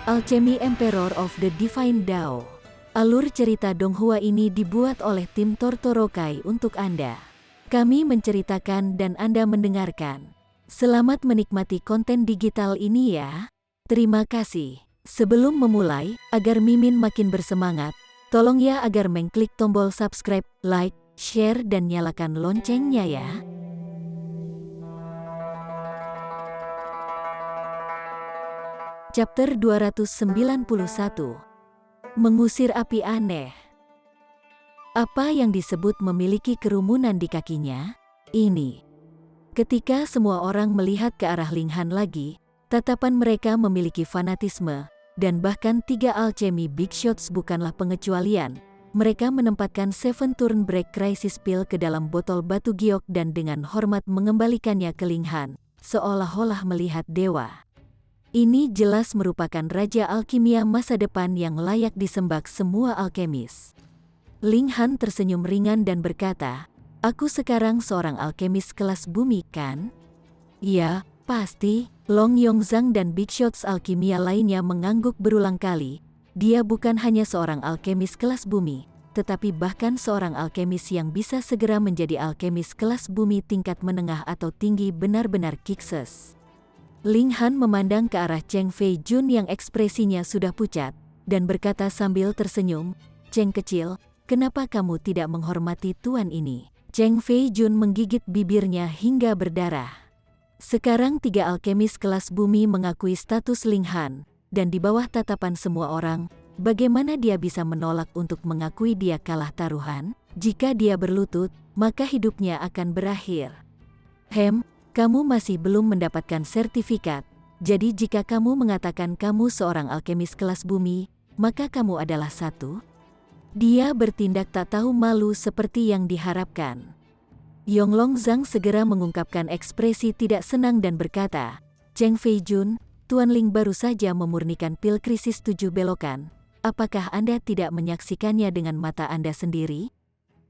Alchemy Emperor of the Divine Dao. Alur cerita Donghua ini dibuat oleh tim Tortorokai untuk Anda. Kami menceritakan dan Anda mendengarkan. Selamat menikmati konten digital ini ya. Terima kasih. Sebelum memulai, agar Mimin makin bersemangat, tolong ya agar mengklik tombol subscribe, like, share dan nyalakan loncengnya ya. Chapter 291. Mengusir api aneh. Apa yang disebut memiliki kerumunan di kakinya? Ini. Ketika semua orang melihat ke arah Ling Han lagi, tatapan mereka memiliki fanatisme, dan bahkan 3 alchemy big shots bukanlah pengecualian. Mereka menempatkan Seven Turn Break Crisis Pill ke dalam botol batu giok dan dengan hormat mengembalikannya ke Ling Han, seolah-olah melihat dewa. Ini jelas merupakan raja alkimia masa depan yang layak disembah semua alkemis. Ling Han tersenyum ringan dan berkata, "Aku sekarang seorang alkemis kelas bumi kan?" "Ya, pasti." Long Yongzhang dan big shots alkimia lainnya mengangguk berulang kali. Dia bukan hanya seorang alkemis kelas bumi, tetapi bahkan seorang alkemis yang bisa segera menjadi alkemis kelas bumi tingkat menengah atau tinggi benar-benar kikses. Ling Han memandang ke arah Cheng Fei Jun yang ekspresinya sudah pucat, dan berkata sambil tersenyum, "Cheng kecil, kenapa kamu tidak menghormati tuan ini?" Cheng Fei Jun menggigit bibirnya hingga berdarah. Sekarang 3 alkemis kelas bumi mengakui status Ling Han, dan di bawah tatapan semua orang, bagaimana dia bisa menolak untuk mengakui dia kalah taruhan? Jika dia berlutut, maka hidupnya akan berakhir. Kamu masih belum mendapatkan sertifikat, jadi jika kamu mengatakan kamu seorang alkemis kelas bumi, maka kamu adalah satu. Dia bertindak tak tahu malu seperti yang diharapkan. Yonglong Zhang segera mengungkapkan ekspresi tidak senang dan berkata, "Cheng Fei Jun, Tuan Ling baru saja memurnikan pil krisis 7 belokan. Apakah Anda tidak menyaksikannya dengan mata Anda sendiri?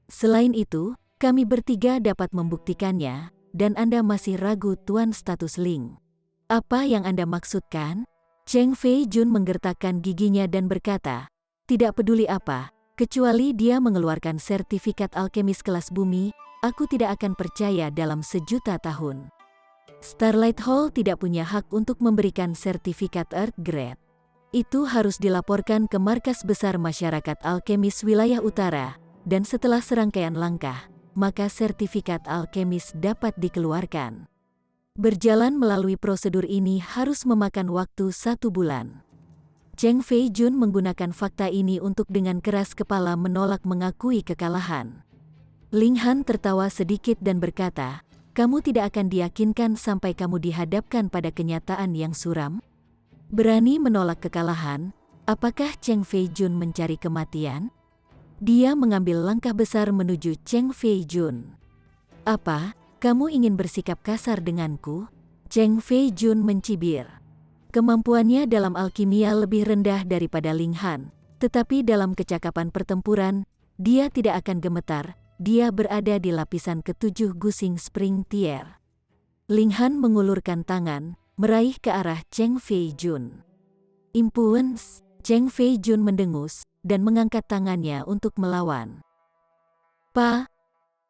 Selain itu, kami bertiga dapat membuktikannya. Dan Anda masih ragu Tuan status Ling. Apa yang Anda maksudkan?" Cheng Fei Jun menggertakkan giginya dan berkata, "Tidak peduli apa, kecuali dia mengeluarkan sertifikat alkemis kelas bumi, aku tidak akan percaya dalam 1.000.000 tahun. Starlight Hall tidak punya hak untuk memberikan sertifikat Earth Grade. Itu harus dilaporkan ke markas besar masyarakat alkemis wilayah utara, dan setelah serangkaian langkah, maka sertifikat alkemis dapat dikeluarkan. Berjalan melalui prosedur ini harus memakan waktu 1 bulan. Cheng Fei Jun menggunakan fakta ini untuk dengan keras kepala menolak mengakui kekalahan. Ling Han tertawa sedikit dan berkata, "Kamu tidak akan diyakinkan sampai kamu dihadapkan pada kenyataan yang suram." Berani menolak kekalahan, apakah Cheng Fei Jun mencari kematian? Dia mengambil langkah besar menuju Cheng Fei Jun. "Apa, kamu ingin bersikap kasar denganku?" Cheng Fei Jun mencibir. Kemampuannya dalam alkimia lebih rendah daripada Ling Han, tetapi dalam kecakapan pertempuran, dia tidak akan gemetar. Dia berada di lapisan ke-7 Gusing Spring Tier. Ling Han mengulurkan tangan, meraih ke arah Cheng Fei Jun. "Influence." Cheng Fei Jun mendengus dan mengangkat tangannya untuk melawan.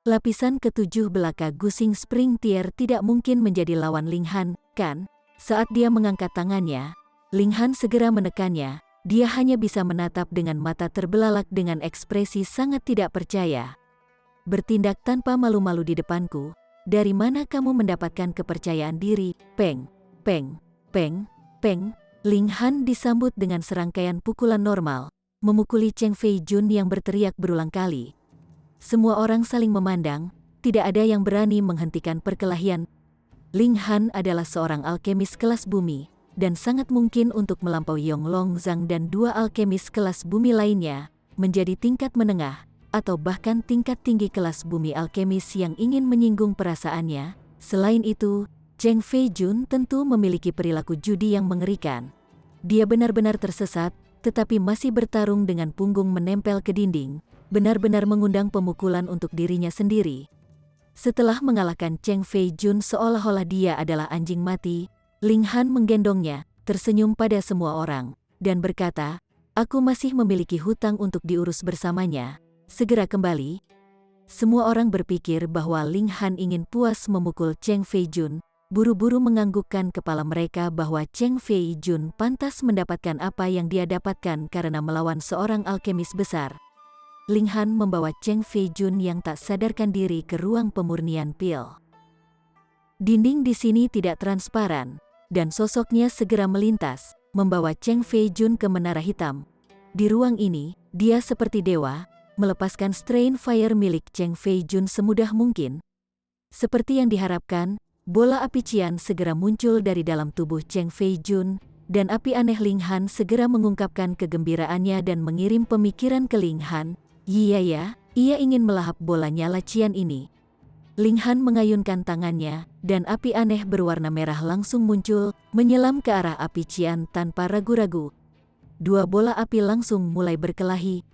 Lapisan ke-7 belaka Gusing Spring Tier tidak mungkin menjadi lawan Ling Han, kan? Saat dia mengangkat tangannya, Ling Han segera menekannya. Dia hanya bisa menatap dengan mata terbelalak dengan ekspresi sangat tidak percaya. "Bertindak tanpa malu-malu di depanku, dari mana kamu mendapatkan kepercayaan diri?" Peng, peng, peng, peng. Ling Han disambut dengan serangkaian pukulan normal, memukuli Cheng Fei Jun yang berteriak berulang kali. Semua orang saling memandang, tidak ada yang berani menghentikan perkelahian. Ling Han adalah seorang alkemis kelas bumi, dan sangat mungkin untuk melampaui Yonglong Zhang dan 2 alkemis kelas bumi lainnya, menjadi tingkat menengah, atau bahkan tingkat tinggi kelas bumi alkemis yang ingin menyinggung perasaannya. Selain itu, Cheng Fei Jun tentu memiliki perilaku judi yang mengerikan. Dia benar-benar tersesat, tetapi masih bertarung dengan punggung menempel ke dinding, benar-benar mengundang pemukulan untuk dirinya sendiri. Setelah mengalahkan Cheng Fei Jun seolah-olah dia adalah anjing mati, Ling Han menggendongnya, tersenyum pada semua orang. dan berkata, "Aku masih memiliki hutang untuk diurus bersamanya. Segera kembali." Semua orang berpikir bahwa Ling Han ingin puas memukul Cheng Feijun, buru-buru menganggukkan kepala mereka bahwa Cheng Feijun pantas mendapatkan apa yang dia dapatkan karena melawan seorang alkemis besar. Ling Han membawa Cheng Feijun yang tak sadarkan diri ke ruang pemurnian pil. Dinding di sini tidak transparan, dan sosoknya segera melintas, membawa Cheng Feijun ke menara hitam. Di ruang ini, dia seperti dewa, melepaskan strain fire milik Cheng Feijun semudah mungkin. Seperti yang diharapkan, bola api Qian segera muncul dari dalam tubuh Cheng Feijun, dan api aneh Ling Han segera mengungkapkan kegembiraannya dan mengirim pemikiran ke Ling Han. Iya ya, ia ingin melahap bola nyala Qian ini. Ling Han mengayunkan tangannya, dan api aneh berwarna merah langsung muncul, menyelam ke arah api Qian tanpa ragu-ragu. Dua bola api langsung mulai berkelahi.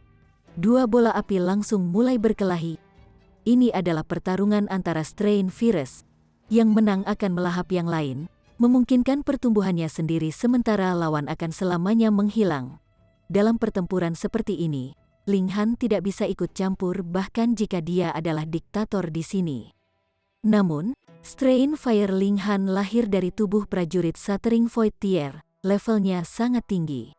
Ini adalah pertarungan antara strain virus. Yang menang akan melahap yang lain, memungkinkan pertumbuhannya sendiri sementara lawan akan selamanya menghilang. Dalam pertempuran seperti ini, Ling Han tidak bisa ikut campur bahkan jika dia adalah diktator di sini. Namun, strain fire Ling Han lahir dari tubuh prajurit Shattering Void Tier, levelnya sangat tinggi.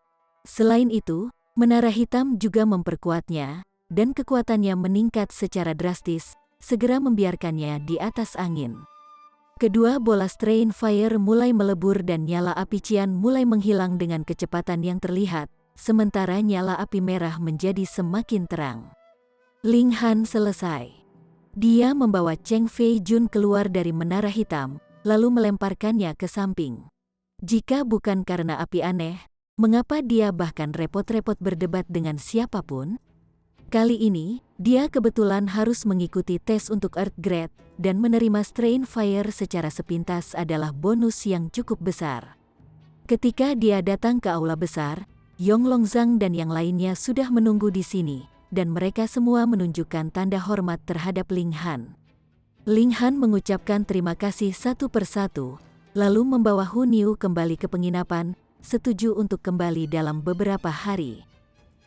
Selain itu, menara hitam juga memperkuatnya, dan kekuatannya meningkat secara drastis, segera membiarkannya di atas angin. Kedua bola strain fire mulai melebur dan nyala api Qian mulai menghilang dengan kecepatan yang terlihat, sementara nyala api merah menjadi semakin terang. Ling Han selesai. Dia membawa Cheng Feijun keluar dari menara hitam, lalu melemparkannya ke samping. Jika bukan karena api aneh, mengapa dia bahkan repot-repot berdebat dengan siapapun? Kali ini, dia kebetulan harus mengikuti tes untuk Earth Grade, dan menerima strain fire secara sepintas adalah bonus yang cukup besar. Ketika dia datang ke aula besar, Yong Longzhang dan yang lainnya sudah menunggu di sini, dan mereka semua menunjukkan tanda hormat terhadap Ling Han. Ling Han mengucapkan terima kasih satu persatu, lalu membawa Hu Niu kembali ke penginapan, setuju untuk kembali dalam beberapa hari.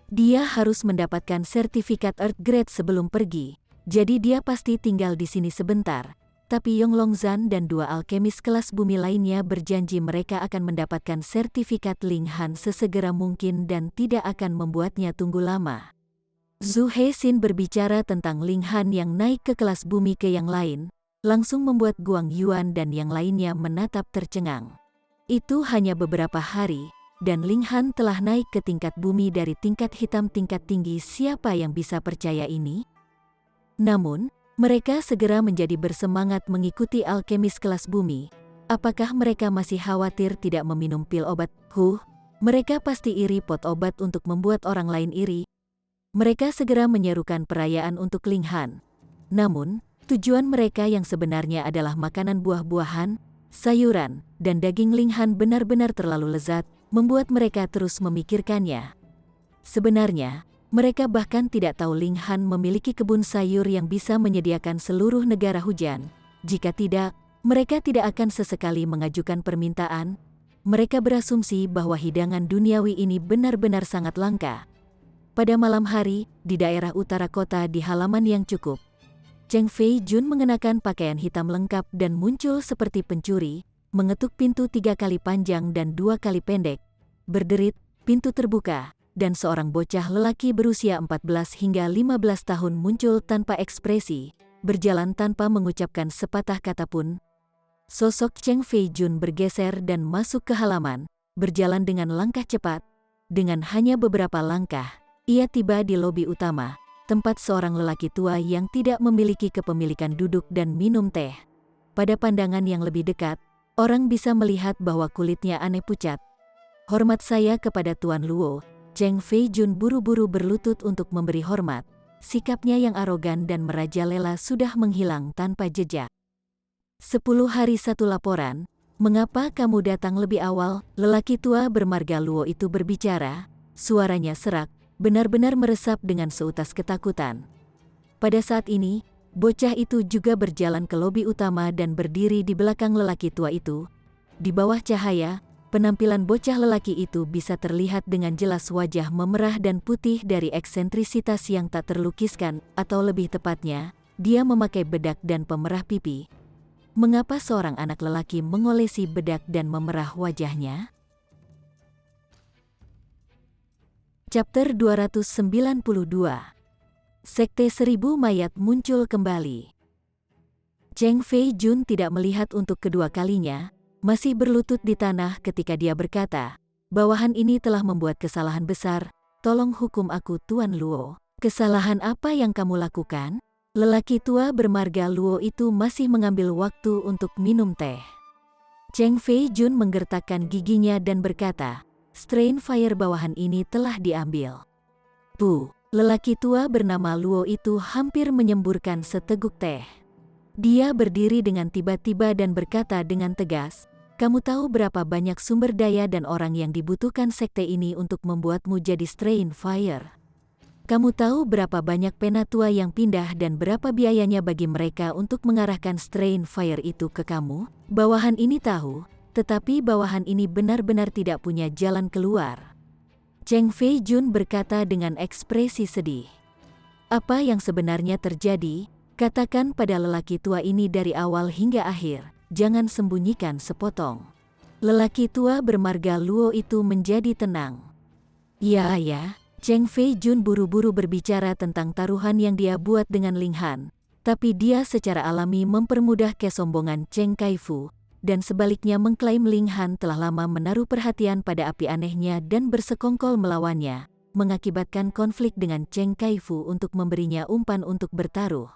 Dia harus mendapatkan sertifikat Earth Grade sebelum pergi, jadi dia pasti tinggal di sini sebentar. Tapi Yong Longzhan dan dua alkemis kelas bumi lainnya berjanji mereka akan mendapatkan sertifikat Ling Han sesegera mungkin dan tidak akan membuatnya tunggu lama. Zhu Heixin berbicara tentang Ling Han yang naik ke kelas bumi ke yang lain, langsung membuat Guang Yuan dan yang lainnya menatap tercengang. Itu hanya beberapa hari, dan Ling Han telah naik ke tingkat bumi dari tingkat hitam tingkat tinggi. Siapa yang bisa percaya ini? Namun, mereka segera menjadi bersemangat mengikuti alkemis kelas bumi. Apakah mereka masih khawatir tidak meminum pil obat? Mereka pasti iri pot obat untuk membuat orang lain iri. Mereka segera menyerukan perayaan untuk Ling Han. Namun, tujuan mereka yang sebenarnya adalah makanan buah-buahan, sayuran, dan daging Ling Han benar-benar terlalu lezat, membuat mereka terus memikirkannya. Sebenarnya, mereka bahkan tidak tahu Ling Han memiliki kebun sayur yang bisa menyediakan seluruh negara hujan. Jika tidak, mereka tidak akan sesekali mengajukan permintaan. Mereka berasumsi bahwa hidangan duniawi ini benar-benar sangat langka. Pada malam hari, di daerah utara kota di halaman yang cukup, Cheng Feijun mengenakan pakaian hitam lengkap dan muncul seperti pencuri, mengetuk pintu 3 kali panjang dan 2 kali pendek. Berderit, pintu terbuka, dan seorang bocah lelaki berusia 14 hingga 15 tahun muncul tanpa ekspresi, berjalan tanpa mengucapkan sepatah kata pun. Sosok Cheng Feijun bergeser dan masuk ke halaman, berjalan dengan langkah cepat. Dengan hanya beberapa langkah, ia tiba di lobi utama, tempat seorang lelaki tua yang tidak memiliki kepemilikan duduk dan minum teh. Pada pandangan yang lebih dekat, orang bisa melihat bahwa kulitnya aneh pucat. Hormat saya kepada Tuan Luo. Cheng Feijun buru-buru berlutut untuk memberi hormat. Sikapnya yang arogan dan merajalela sudah menghilang tanpa jejak. 10 hari 1 laporan. Mengapa kamu datang lebih awal? Lelaki tua bermarga Luo itu berbicara. Suaranya serak, benar-benar meresap dengan seutas ketakutan. Pada saat ini, bocah itu juga berjalan ke lobi utama dan berdiri di belakang lelaki tua itu. Di bawah cahaya, Penampilan bocah lelaki itu bisa terlihat dengan jelas wajah memerah dan putih dari eksentrisitas yang tak terlukiskan, atau lebih tepatnya, dia memakai bedak dan pemerah pipi. Mengapa seorang anak lelaki mengolesi bedak dan memerah wajahnya? Chapter 292. Sekte Seribu Mayat muncul kembali. Cheng Fei Jun tidak melihat untuk kedua kalinya, masih berlutut di tanah ketika dia berkata, "Bawahan ini telah membuat kesalahan besar, tolong hukum aku Tuan Luo." "Kesalahan apa yang kamu lakukan?" Lelaki tua bermarga Luo itu masih mengambil waktu untuk minum teh. Cheng Fei Jun menggertakkan giginya dan berkata, "Strain Fire bawahan ini telah diambil." "Bu." Lelaki tua bernama Luo itu hampir menyemburkan seteguk teh. Dia berdiri dengan tiba-tiba dan berkata dengan tegas, "Kamu tahu berapa banyak sumber daya dan orang yang dibutuhkan sekte ini untuk membuatmu jadi Strain Fire? Kamu tahu berapa banyak penatua yang pindah dan berapa biayanya bagi mereka untuk mengarahkan Strain Fire itu ke kamu?" Bawahan ini tahu, tetapi bawahan ini benar-benar tidak punya jalan keluar. Cheng Fei Jun berkata dengan ekspresi sedih. "Apa yang sebenarnya terjadi? Katakan pada lelaki tua ini dari awal hingga akhir, jangan sembunyikan sepotong." Lelaki tua bermarga Luo itu menjadi tenang. "Ya." Cheng Fei Jun buru-buru berbicara tentang taruhan yang dia buat dengan Ling Han, tapi dia secara alami mempermudah kesombongan Cheng Kaifu, dan sebaliknya mengklaim Ling Han telah lama menaruh perhatian pada api anehnya dan bersekongkol melawannya, mengakibatkan konflik dengan Cheng Kaifu untuk memberinya umpan untuk bertaruh.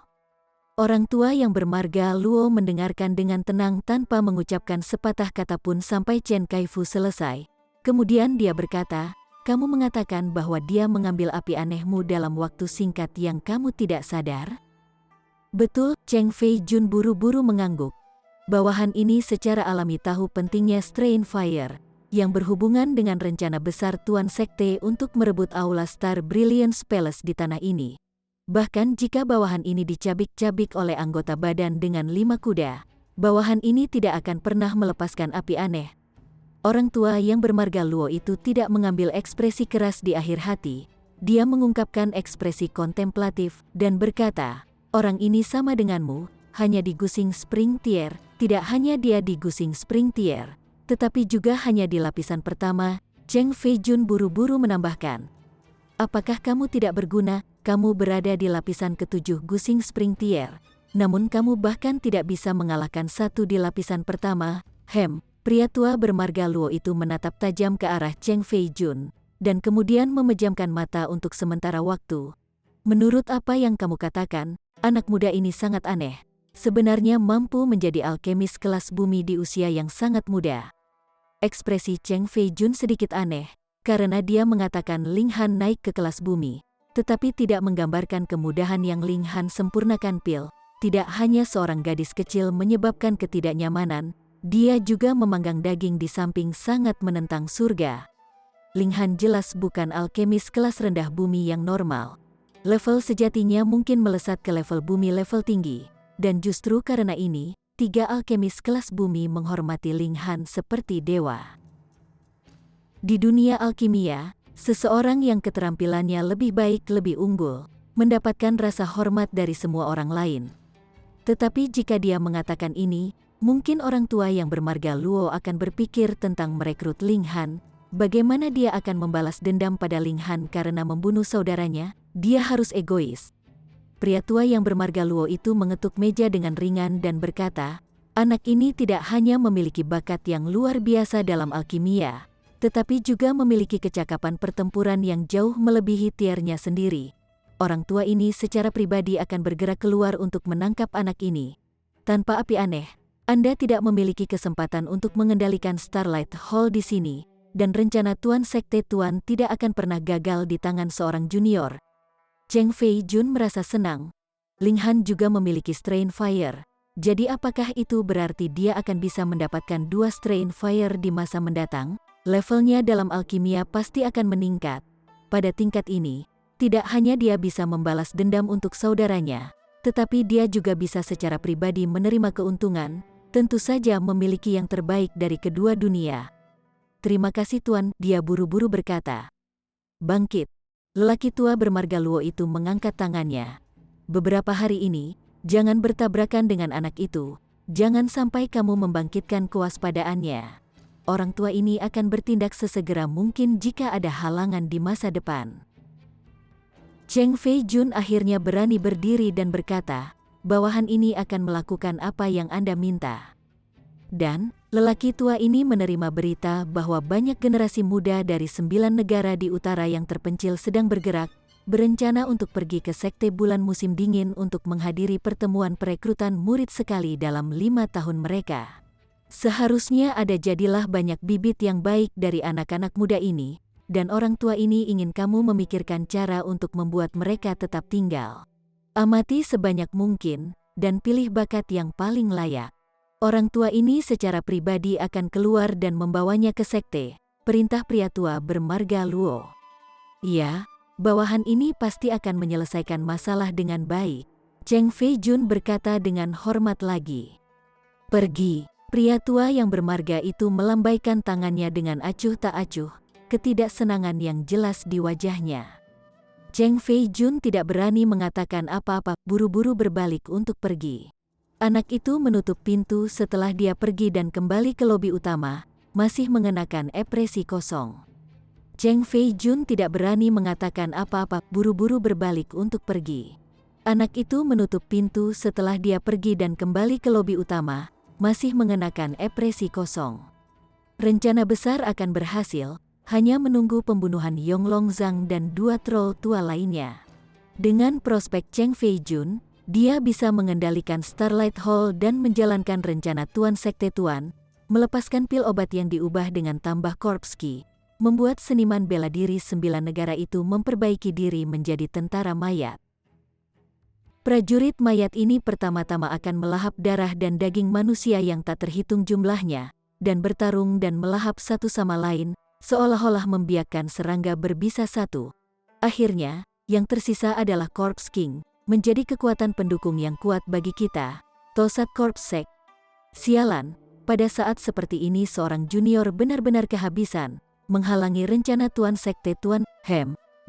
Orang tua yang bermarga Luo mendengarkan dengan tenang tanpa mengucapkan sepatah kata pun sampai Cheng Kaifu selesai. Kemudian dia berkata, "Kamu mengatakan bahwa dia mengambil api anehmu dalam waktu singkat yang kamu tidak sadar?" "Betul." Cheng Fei Jun buru-buru mengangguk. Bawahan ini secara alami tahu pentingnya Strain Fire, yang berhubungan dengan rencana besar Tuan Sekte untuk merebut Aula Star Brilliance Palace di tanah ini. Bahkan jika bawahan ini dicabik-cabik oleh anggota badan dengan 5 kuda, bawahan ini tidak akan pernah melepaskan api aneh. Orang tua yang bermarga Luo itu tidak mengambil ekspresi keras di akhir hati. Dia mengungkapkan ekspresi kontemplatif dan berkata, "Orang ini sama denganmu, hanya di Gusing Spring Tier." Tidak hanya dia di Gusing Spring Tier, tetapi juga hanya di lapisan pertama. Cheng Fei Jun buru-buru menambahkan, "Apakah kamu tidak berguna? Kamu berada di lapisan ke-7 Gusing Spring Tier, namun kamu bahkan tidak bisa mengalahkan satu di lapisan pertama." Pria tua bermarga Luo itu menatap tajam ke arah Cheng Fei Jun, dan kemudian memejamkan mata untuk sementara waktu. "Menurut apa yang kamu katakan, anak muda ini sangat aneh. Sebenarnya mampu menjadi alkemis kelas bumi di usia yang sangat muda." Ekspresi Cheng Fei Jun sedikit aneh, karena dia mengatakan Ling Han naik ke kelas bumi, tetapi tidak menggambarkan kemudahan yang Ling Han sempurnakan pil. Tidak hanya seorang gadis kecil menyebabkan ketidaknyamanan, dia juga memanggang daging di samping sangat menentang surga. Ling Han jelas bukan alkemis kelas rendah bumi yang normal. Level sejatinya mungkin melesat ke level bumi level tinggi, dan justru karena ini, 3 alkemis kelas bumi menghormati Ling Han seperti dewa. Di dunia alkimia, seseorang yang keterampilannya lebih baik lebih unggul, mendapatkan rasa hormat dari semua orang lain. Tetapi jika dia mengatakan ini, mungkin orang tua yang bermarga Luo akan berpikir tentang merekrut Ling Han. Bagaimana dia akan membalas dendam pada Ling Han karena membunuh saudaranya? Dia harus egois. Pria tua yang bermarga Luo itu mengetuk meja dengan ringan dan berkata, "Anak ini tidak hanya memiliki bakat yang luar biasa dalam alkimia, tetapi juga memiliki kecakapan pertempuran yang jauh melebihi tiernya sendiri. Orang tua ini secara pribadi akan bergerak keluar untuk menangkap anak ini. Tanpa api aneh, Anda tidak memiliki kesempatan untuk mengendalikan Starlight Hall di sini, dan rencana Tuan Sekte Tuan tidak akan pernah gagal di tangan seorang junior." Cheng Fei Jun merasa senang. Ling Han juga memiliki Strain Fire. Jadi apakah itu berarti dia akan bisa mendapatkan 2 Strain Fire di masa mendatang? Levelnya dalam alkimia pasti akan meningkat. Pada tingkat ini, tidak hanya dia bisa membalas dendam untuk saudaranya, tetapi dia juga bisa secara pribadi menerima keuntungan, tentu saja memiliki yang terbaik dari kedua dunia. terima kasih Tuan, dia buru-buru berkata. Bangkit. Lelaki tua bermarga Luo itu mengangkat tangannya. Beberapa hari ini, jangan bertabrakan dengan anak itu. Jangan sampai kamu membangkitkan kewaspadaannya. Orang tua ini akan bertindak sesegera mungkin jika ada halangan di masa depan. Cheng Fei Jun akhirnya berani berdiri dan berkata, bawahan ini akan melakukan apa yang Anda minta. Dan, lelaki tua ini menerima berita bahwa banyak generasi muda dari 9 negara di utara yang terpencil sedang bergerak, berencana untuk pergi ke sekte bulan musim dingin untuk menghadiri pertemuan perekrutan murid sekali dalam 5 tahun mereka. Seharusnya ada jadilah banyak bibit yang baik dari anak-anak muda ini, dan orang tua ini ingin kamu memikirkan cara untuk membuat mereka tetap tinggal. Amati sebanyak mungkin, dan pilih bakat yang paling layak. Orang tua ini secara pribadi akan keluar dan membawanya ke sekte, perintah pria tua bermarga Luo. Ya, bawahan ini pasti akan menyelesaikan masalah dengan baik, Cheng Fei Jun berkata dengan hormat lagi. Pergi, pria tua yang bermarga itu melambaikan tangannya dengan acuh tak acuh, ketidaksenangan yang jelas di wajahnya. Cheng Fei Jun tidak berani mengatakan apa-apa, buru-buru berbalik untuk pergi. Anak itu menutup pintu setelah dia pergi dan kembali ke lobi utama, masih mengenakan ekspresi kosong. Cheng Fei Jun tidak berani mengatakan apa-apa, buru-buru berbalik untuk pergi. Anak itu menutup pintu setelah dia pergi dan kembali ke lobi utama, masih mengenakan ekspresi kosong. Rencana besar akan berhasil, hanya menunggu pembunuhan Yonglong Zhang dan 2 troll tua lainnya. Dengan prospek Cheng Fei Jun, dia bisa mengendalikan Starlight Hall dan menjalankan rencana Tuan Sekte Tuan, melepaskan pil obat yang diubah dengan tambah corpse key, membuat seniman bela diri 9 negara itu memperbaiki diri menjadi tentara mayat. Prajurit mayat ini pertama-tama akan melahap darah dan daging manusia yang tak terhitung jumlahnya, dan bertarung dan melahap satu sama lain, seolah-olah membiarkan serangga berbisa satu. Akhirnya, yang tersisa adalah Corpse King, menjadi kekuatan pendukung yang kuat bagi kita, Tosat Corpse Sect. Sialan, pada saat seperti ini seorang junior benar-benar kehabisan, menghalangi rencana Tuan Sekte Tuan.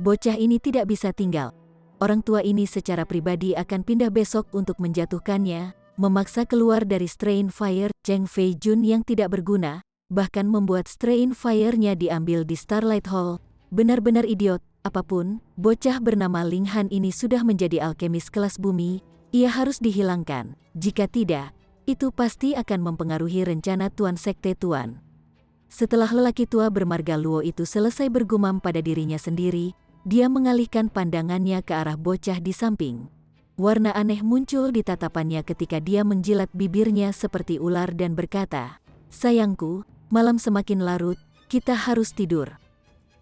Bocah ini tidak bisa tinggal. Orang tua ini secara pribadi akan pindah besok untuk menjatuhkannya, memaksa keluar dari Strain Fire. Cheng Fei Jun yang tidak berguna, bahkan membuat Strain Fire-nya diambil di Starlight Hall, benar-benar idiot. Apapun, bocah bernama Ling Han ini sudah menjadi alkemis kelas bumi, ia harus dihilangkan. Jika tidak, itu pasti akan mempengaruhi rencana Tuan Sekte Tuan. Setelah lelaki tua bermarga Luo itu selesai bergumam pada dirinya sendiri, dia mengalihkan pandangannya ke arah bocah di samping. Warna aneh muncul di tatapannya ketika dia menjilat bibirnya seperti ular dan berkata, sayangku, malam semakin larut, kita harus tidur.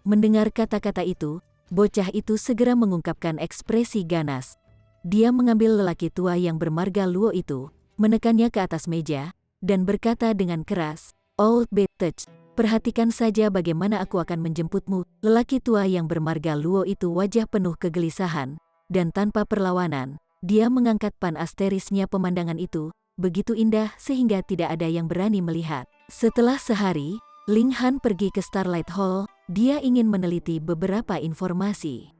Mendengar kata-kata itu, bocah itu segera mengungkapkan ekspresi ganas. Dia mengambil lelaki tua yang bermarga Luo itu, menekannya ke atas meja, dan berkata dengan keras, Old Bitch, perhatikan saja bagaimana aku akan menjemputmu. Lelaki tua yang bermarga Luo itu wajah penuh kegelisahan, dan tanpa perlawanan, dia mengangkat pan asterisnya. Pemandangan itu begitu indah sehingga tidak ada yang berani melihat. Setelah sehari, Ling Han pergi ke Starlight Hall. Dia ingin meneliti beberapa informasi.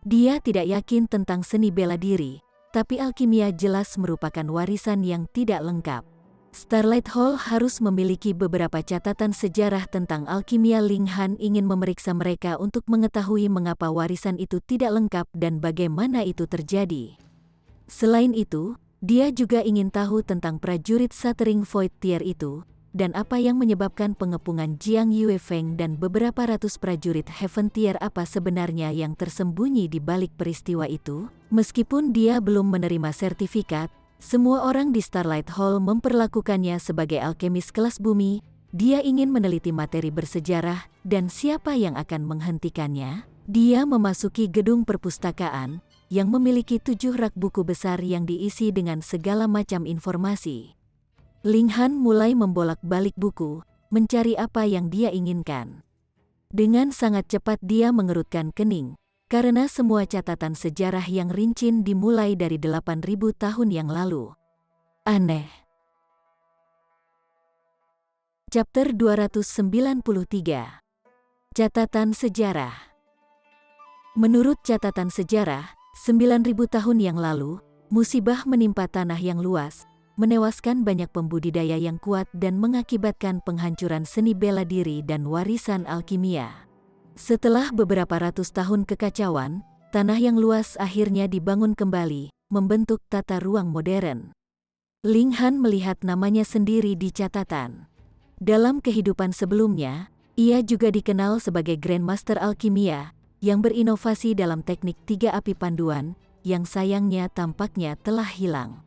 Dia tidak yakin tentang seni bela diri, tapi alkimia jelas merupakan warisan yang tidak lengkap. Starlight Hall harus memiliki beberapa catatan sejarah tentang alkimia. Ling Han ingin memeriksa mereka untuk mengetahui mengapa warisan itu tidak lengkap dan bagaimana itu terjadi. Selain itu, dia juga ingin tahu tentang prajurit Shattering Void Tier itu, dan apa yang menyebabkan pengepungan Jiang Yuefeng dan beberapa ratus prajurit Heaven Tier. Apa sebenarnya yang tersembunyi di balik peristiwa itu? Meskipun dia belum menerima sertifikat, semua orang di Starlight Hall memperlakukannya sebagai alkemis kelas bumi. Dia ingin meneliti materi bersejarah, dan siapa yang akan menghentikannya? Dia memasuki gedung perpustakaan, yang memiliki 7 rak buku besar yang diisi dengan segala macam informasi. Ling Han mulai membolak-balik buku, mencari apa yang dia inginkan. Dengan sangat cepat dia mengerutkan kening, karena semua catatan sejarah yang rinci dimulai dari 8.000 tahun yang lalu. Aneh. Chapter 293. Catatan Sejarah. Menurut catatan sejarah, 9.000 tahun yang lalu, musibah menimpa tanah yang luas, menewaskan banyak pembudidaya yang kuat dan mengakibatkan penghancuran seni bela diri dan warisan alkimia. Setelah beberapa ratus tahun kekacauan, tanah yang luas akhirnya dibangun kembali, membentuk tata ruang modern. Ling Han melihat namanya sendiri di catatan. Dalam kehidupan sebelumnya, ia juga dikenal sebagai Grandmaster Alkimia, yang berinovasi dalam teknik 3 api panduan, yang sayangnya tampaknya telah hilang.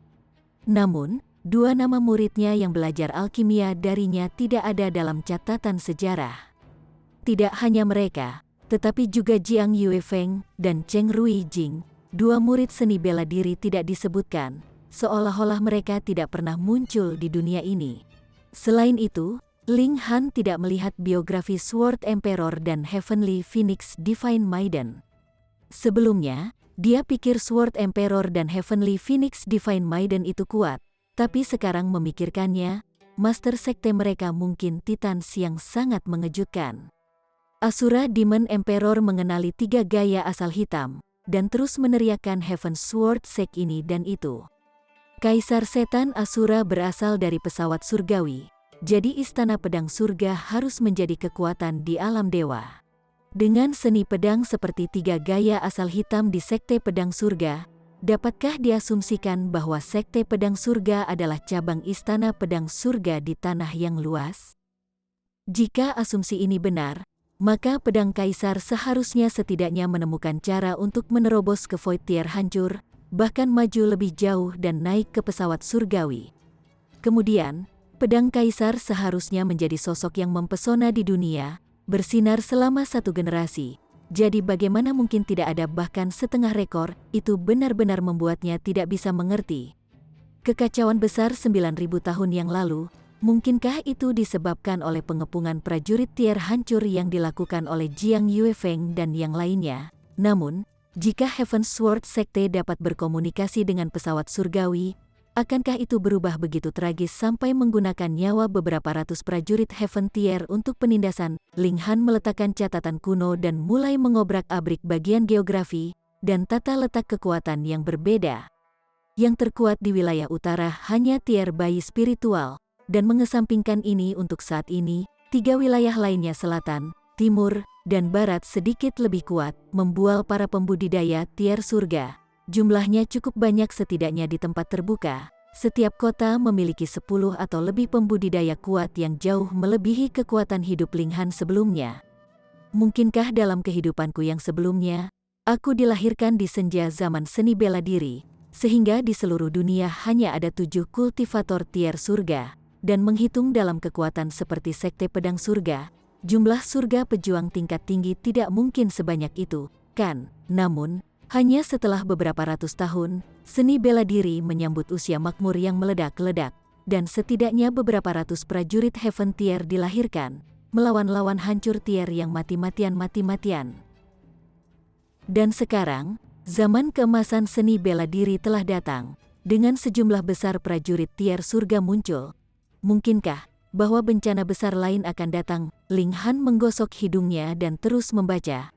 Namun, 2 nama muridnya yang belajar alkimia darinya tidak ada dalam catatan sejarah. Tidak hanya mereka, tetapi juga Jiang Yuefeng dan Cheng Ruijing, 2 murid seni bela diri tidak disebutkan, seolah-olah mereka tidak pernah muncul di dunia ini. Selain itu, Ling Han tidak melihat biografi Sword Emperor dan Heavenly Phoenix Divine Maiden. Sebelumnya, dia pikir Sword Emperor dan Heavenly Phoenix Divine Maiden itu kuat, tapi sekarang memikirkannya, master sekte mereka mungkin Titans yang sangat mengejutkan. Asura Demon Emperor mengenali 3 gaya asal hitam, dan terus meneriakkan Heaven Sword Sect ini dan itu. Kaisar Setan Asura berasal dari pesawat surgawi. Jadi istana pedang surga harus menjadi kekuatan di alam dewa. Dengan seni pedang seperti 3 gaya asal hitam di Sekte Pedang Surga, dapatkah diasumsikan bahwa Sekte Pedang Surga adalah cabang istana pedang surga di tanah yang luas? Jika asumsi ini benar, maka pedang kaisar seharusnya setidaknya menemukan cara untuk menerobos ke Void Tier hancur, bahkan maju lebih jauh dan naik ke pesawat surgawi. Kemudian, pedang kaisar seharusnya menjadi sosok yang mempesona di dunia, bersinar selama 1 generasi. Jadi bagaimana mungkin tidak ada bahkan setengah rekor, itu benar-benar membuatnya tidak bisa mengerti. Kekacauan besar 9.000 tahun yang lalu, mungkinkah itu disebabkan oleh pengepungan prajurit tier hancur yang dilakukan oleh Jiang Yuefeng dan yang lainnya? Namun, jika Heaven Sword Sekte dapat berkomunikasi dengan pesawat surgawi, akankah itu berubah begitu tragis sampai menggunakan nyawa beberapa ratus prajurit Heaven Tier untuk penindasan? Ling Han meletakkan catatan kuno dan mulai mengobrak-abrik bagian geografi dan tata letak kekuatan yang berbeda. Yang terkuat di wilayah utara hanya Tier bayi spiritual, dan mengesampingkan ini untuk saat ini, 3 wilayah lainnya selatan, timur, dan barat sedikit lebih kuat, membual para pembudidaya Tier surga. Jumlahnya cukup banyak setidaknya di tempat terbuka. Setiap kota memiliki 10 atau lebih pembudidaya kuat yang jauh melebihi kekuatan hidup Ling Han sebelumnya. Mungkinkah dalam kehidupanku yang sebelumnya, aku dilahirkan di senja zaman seni bela diri, sehingga di seluruh dunia hanya ada 7 kultivator tier surga, dan menghitung dalam kekuatan seperti Sekte Pedang Surga, jumlah surga pejuang tingkat tinggi tidak mungkin sebanyak itu, kan? Namun, hanya setelah beberapa ratus tahun, seni bela diri menyambut usia makmur yang meledak-ledak, dan setidaknya beberapa ratus prajurit Heaven Tier dilahirkan, melawan lawan hancur Tier yang mati-matian. Dan sekarang, zaman keemasan seni bela diri telah datang, dengan sejumlah besar prajurit Tier surga muncul. Mungkinkah bahwa bencana besar lain akan datang? Ling Han menggosok hidungnya dan terus membaca.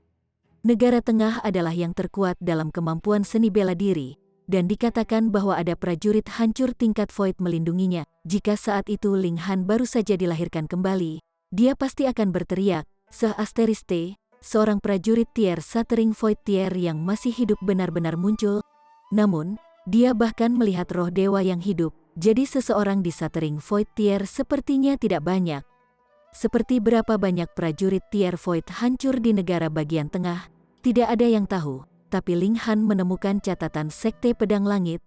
Negara Tengah adalah yang terkuat dalam kemampuan seni bela diri, dan dikatakan bahwa ada prajurit hancur tingkat Void melindunginya. Jika saat itu Ling Han baru saja dilahirkan kembali, dia pasti akan berteriak, "Seh Asteriste!" Seorang prajurit tier Shattering Void Tier yang masih hidup benar-benar muncul. Namun, dia bahkan melihat roh dewa yang hidup, jadi seseorang di Shattering Void Tier sepertinya tidak banyak. Seperti berapa banyak prajurit tier Void hancur di negara bagian tengah, tidak ada yang tahu, tapi Ling Han menemukan catatan Sekte Pedang Langit.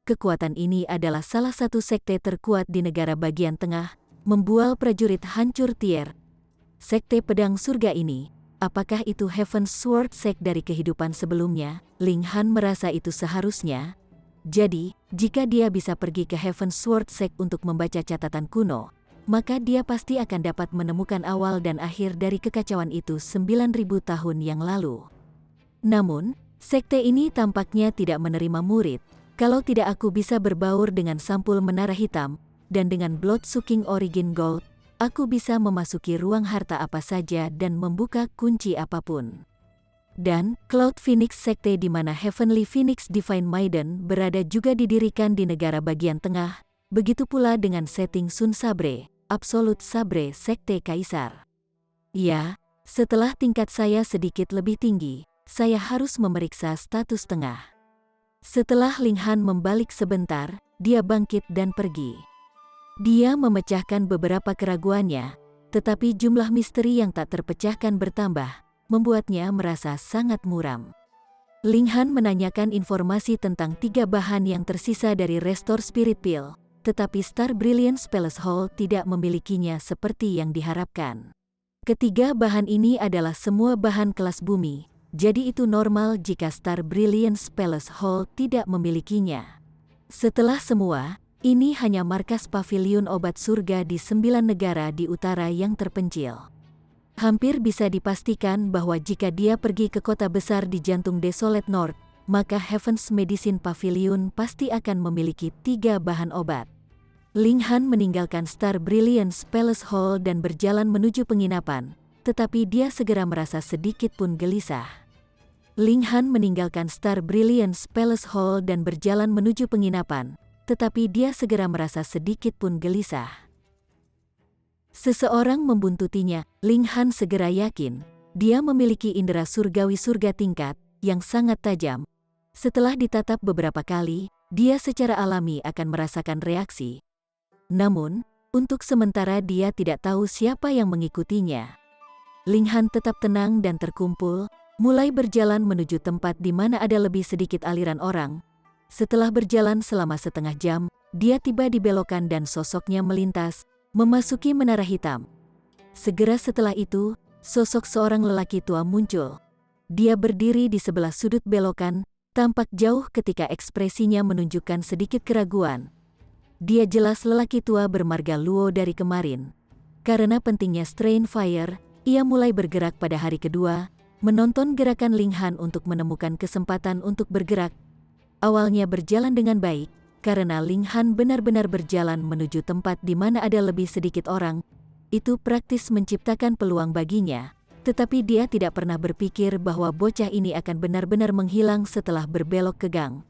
Kekuatan ini adalah salah satu sekte terkuat di negara bagian tengah, membual prajurit hancur tier. Sekte Pedang Surga ini, apakah itu Heaven Sword Sect dari kehidupan sebelumnya? Ling Han merasa itu seharusnya. Jadi, jika dia bisa pergi ke Heaven Sword Sect untuk membaca catatan kuno, maka dia pasti akan dapat menemukan awal dan akhir dari kekacauan itu 9.000 tahun yang lalu. Namun, sekte ini tampaknya tidak menerima murid. Kalau tidak aku bisa berbaur dengan sampul menara hitam, dan dengan Blood Sucking Origin Gold, aku bisa memasuki ruang harta apa saja dan membuka kunci apapun. Dan Cloud Phoenix Sekte di mana Heavenly Phoenix Divine Maiden berada juga didirikan di negara bagian tengah, begitu pula dengan setting Sun Sabre, Absolute Sabre Sekte Kaisar. Ya, setelah tingkat saya sedikit lebih tinggi, saya harus memeriksa status tengah. Setelah Ling Han membalik sebentar, dia bangkit dan pergi. Dia memecahkan beberapa keraguannya, tetapi jumlah misteri yang tak terpecahkan bertambah, membuatnya merasa sangat muram. Ling Han menanyakan informasi tentang 3 bahan yang tersisa dari Restore Spirit Pill, tetapi Star Brilliance Palace Hall tidak memilikinya seperti yang diharapkan. Ketiga bahan ini adalah semua bahan kelas bumi, jadi itu normal jika Star Brilliance Palace Hall tidak memilikinya. Setelah semua, ini hanya markas pavilion obat surga di 9 negara di utara yang terpencil. Hampir bisa dipastikan bahwa jika dia pergi ke kota besar di jantung Desolate North, maka Heaven's Medicine Pavilion pasti akan memiliki 3 bahan obat. Ling Han meninggalkan Star Brilliance Palace Hall dan berjalan menuju penginapan, tetapi dia segera merasa sedikit pun gelisah. Ling Han meninggalkan Star Brilliance Palace Hall dan berjalan menuju penginapan, tetapi dia segera merasa sedikit pun gelisah. Seseorang membuntutinya. Ling Han segera yakin, dia memiliki indera surgawi surga tingkat yang sangat tajam. Setelah ditatap beberapa kali, dia secara alami akan merasakan reaksi. Namun, untuk sementara dia tidak tahu siapa yang mengikutinya. Ling Han tetap tenang dan terkumpul, mulai berjalan menuju tempat di mana ada lebih sedikit aliran orang. Setelah berjalan selama setengah jam, dia tiba di belokan dan sosoknya melintas, memasuki menara hitam. Segera setelah itu, sosok seorang lelaki tua muncul. Dia berdiri di sebelah sudut belokan, tampak jauh ketika ekspresinya menunjukkan sedikit keraguan. Dia jelas lelaki tua bermarga Luo dari kemarin. Karena pentingnya Strain Fire, ia mulai bergerak pada hari kedua, menonton gerakan Ling Han untuk menemukan kesempatan untuk bergerak. Awalnya berjalan dengan baik, karena Ling Han benar-benar berjalan menuju tempat di mana ada lebih sedikit orang. Itu praktis menciptakan peluang baginya, tetapi dia tidak pernah berpikir bahwa bocah ini akan benar-benar menghilang setelah berbelok ke gang.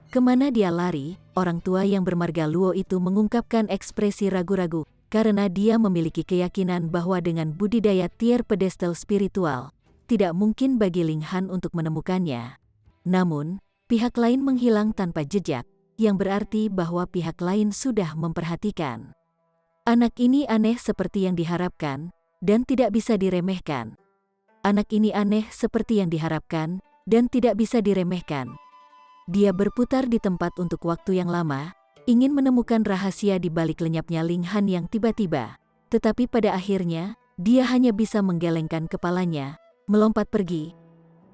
Kemana dia lari, orang tua yang bermarga Luo itu mengungkapkan ekspresi ragu-ragu, karena dia memiliki keyakinan bahwa dengan budidaya tier pedestal spiritual, tidak mungkin bagi Ling Han untuk menemukannya. Namun, pihak lain menghilang tanpa jejak, yang berarti bahwa pihak lain sudah memperhatikan. Anak ini aneh seperti yang diharapkan, dan tidak bisa diremehkan. Anak ini aneh seperti yang diharapkan, dan tidak bisa diremehkan. Dia berputar di tempat untuk waktu yang lama, ingin menemukan rahasia di balik lenyapnya Ling Han yang tiba-tiba. Tetapi pada akhirnya, dia hanya bisa menggelengkan kepalanya, melompat pergi.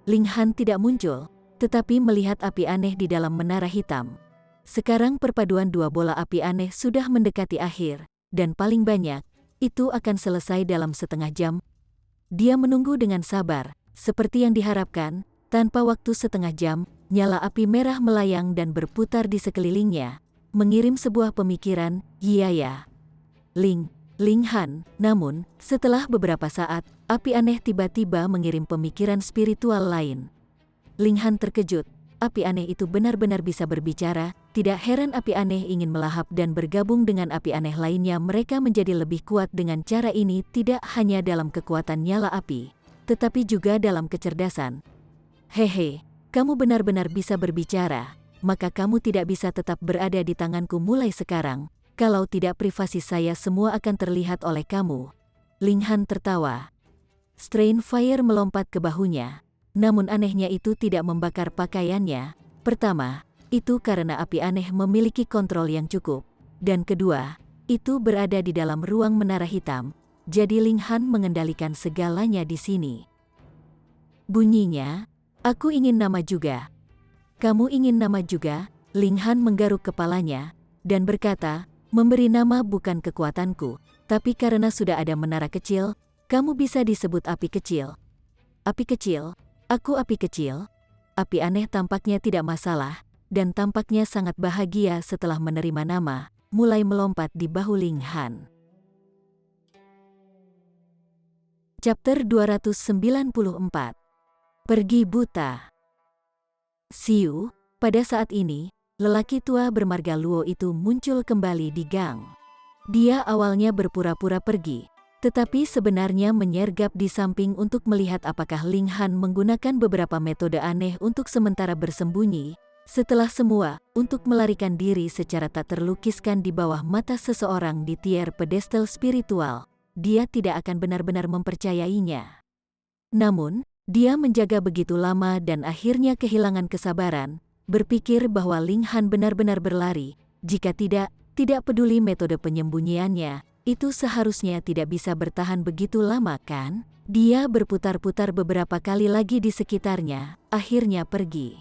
Ling Han tidak muncul, tetapi melihat api aneh di dalam menara hitam. Sekarang perpaduan 2 bola api aneh sudah mendekati akhir, dan paling banyak, itu akan selesai dalam setengah jam. Dia menunggu dengan sabar, seperti yang diharapkan, tanpa waktu setengah jam, nyala api merah melayang dan berputar di sekelilingnya, mengirim sebuah pemikiran, ya. Ling Han. Namun, setelah beberapa saat, api aneh tiba-tiba mengirim pemikiran spiritual lain. Ling Han terkejut, api aneh itu benar-benar bisa berbicara, tidak heran api aneh ingin melahap dan bergabung dengan api aneh lainnya. Mereka menjadi lebih kuat dengan cara ini tidak hanya dalam kekuatan nyala api, tetapi juga dalam kecerdasan. Hehe, kamu benar-benar bisa berbicara, maka kamu tidak bisa tetap berada di tanganku mulai sekarang. Kalau tidak privasi saya semua akan terlihat oleh kamu. Ling Han tertawa. Strain Fire melompat ke bahunya. Namun anehnya itu tidak membakar pakaiannya. Pertama, itu karena api aneh memiliki kontrol yang cukup. Dan kedua, itu berada di dalam ruang menara hitam. Jadi Ling Han mengendalikan segalanya di sini. Bunyinya, aku ingin nama juga. Kamu ingin nama juga? Ling Han menggaruk kepalanya, dan berkata, memberi nama bukan kekuatanku, tapi karena sudah ada menara kecil, kamu bisa disebut api kecil. Api kecil? Aku api kecil? Api aneh tampaknya tidak masalah, dan tampaknya sangat bahagia setelah menerima nama, mulai melompat di bahu Ling Han. Chapter 294. Pergi buta. Siu, pada saat ini, lelaki tua bermarga Luo itu muncul kembali di gang. Dia awalnya berpura-pura pergi, tetapi sebenarnya menyergap di samping untuk melihat apakah Ling Han menggunakan beberapa metode aneh untuk sementara bersembunyi. Setelah semua, untuk melarikan diri secara tak terlukiskan di bawah mata seseorang di tier pedestal spiritual, dia tidak akan benar-benar mempercayainya. Namun, dia menjaga begitu lama dan akhirnya kehilangan kesabaran, berpikir bahwa Ling Han benar-benar berlari. Jika tidak peduli metode penyembunyiannya, itu seharusnya tidak bisa bertahan begitu lama kan? Dia berputar-putar beberapa kali lagi di sekitarnya, akhirnya pergi.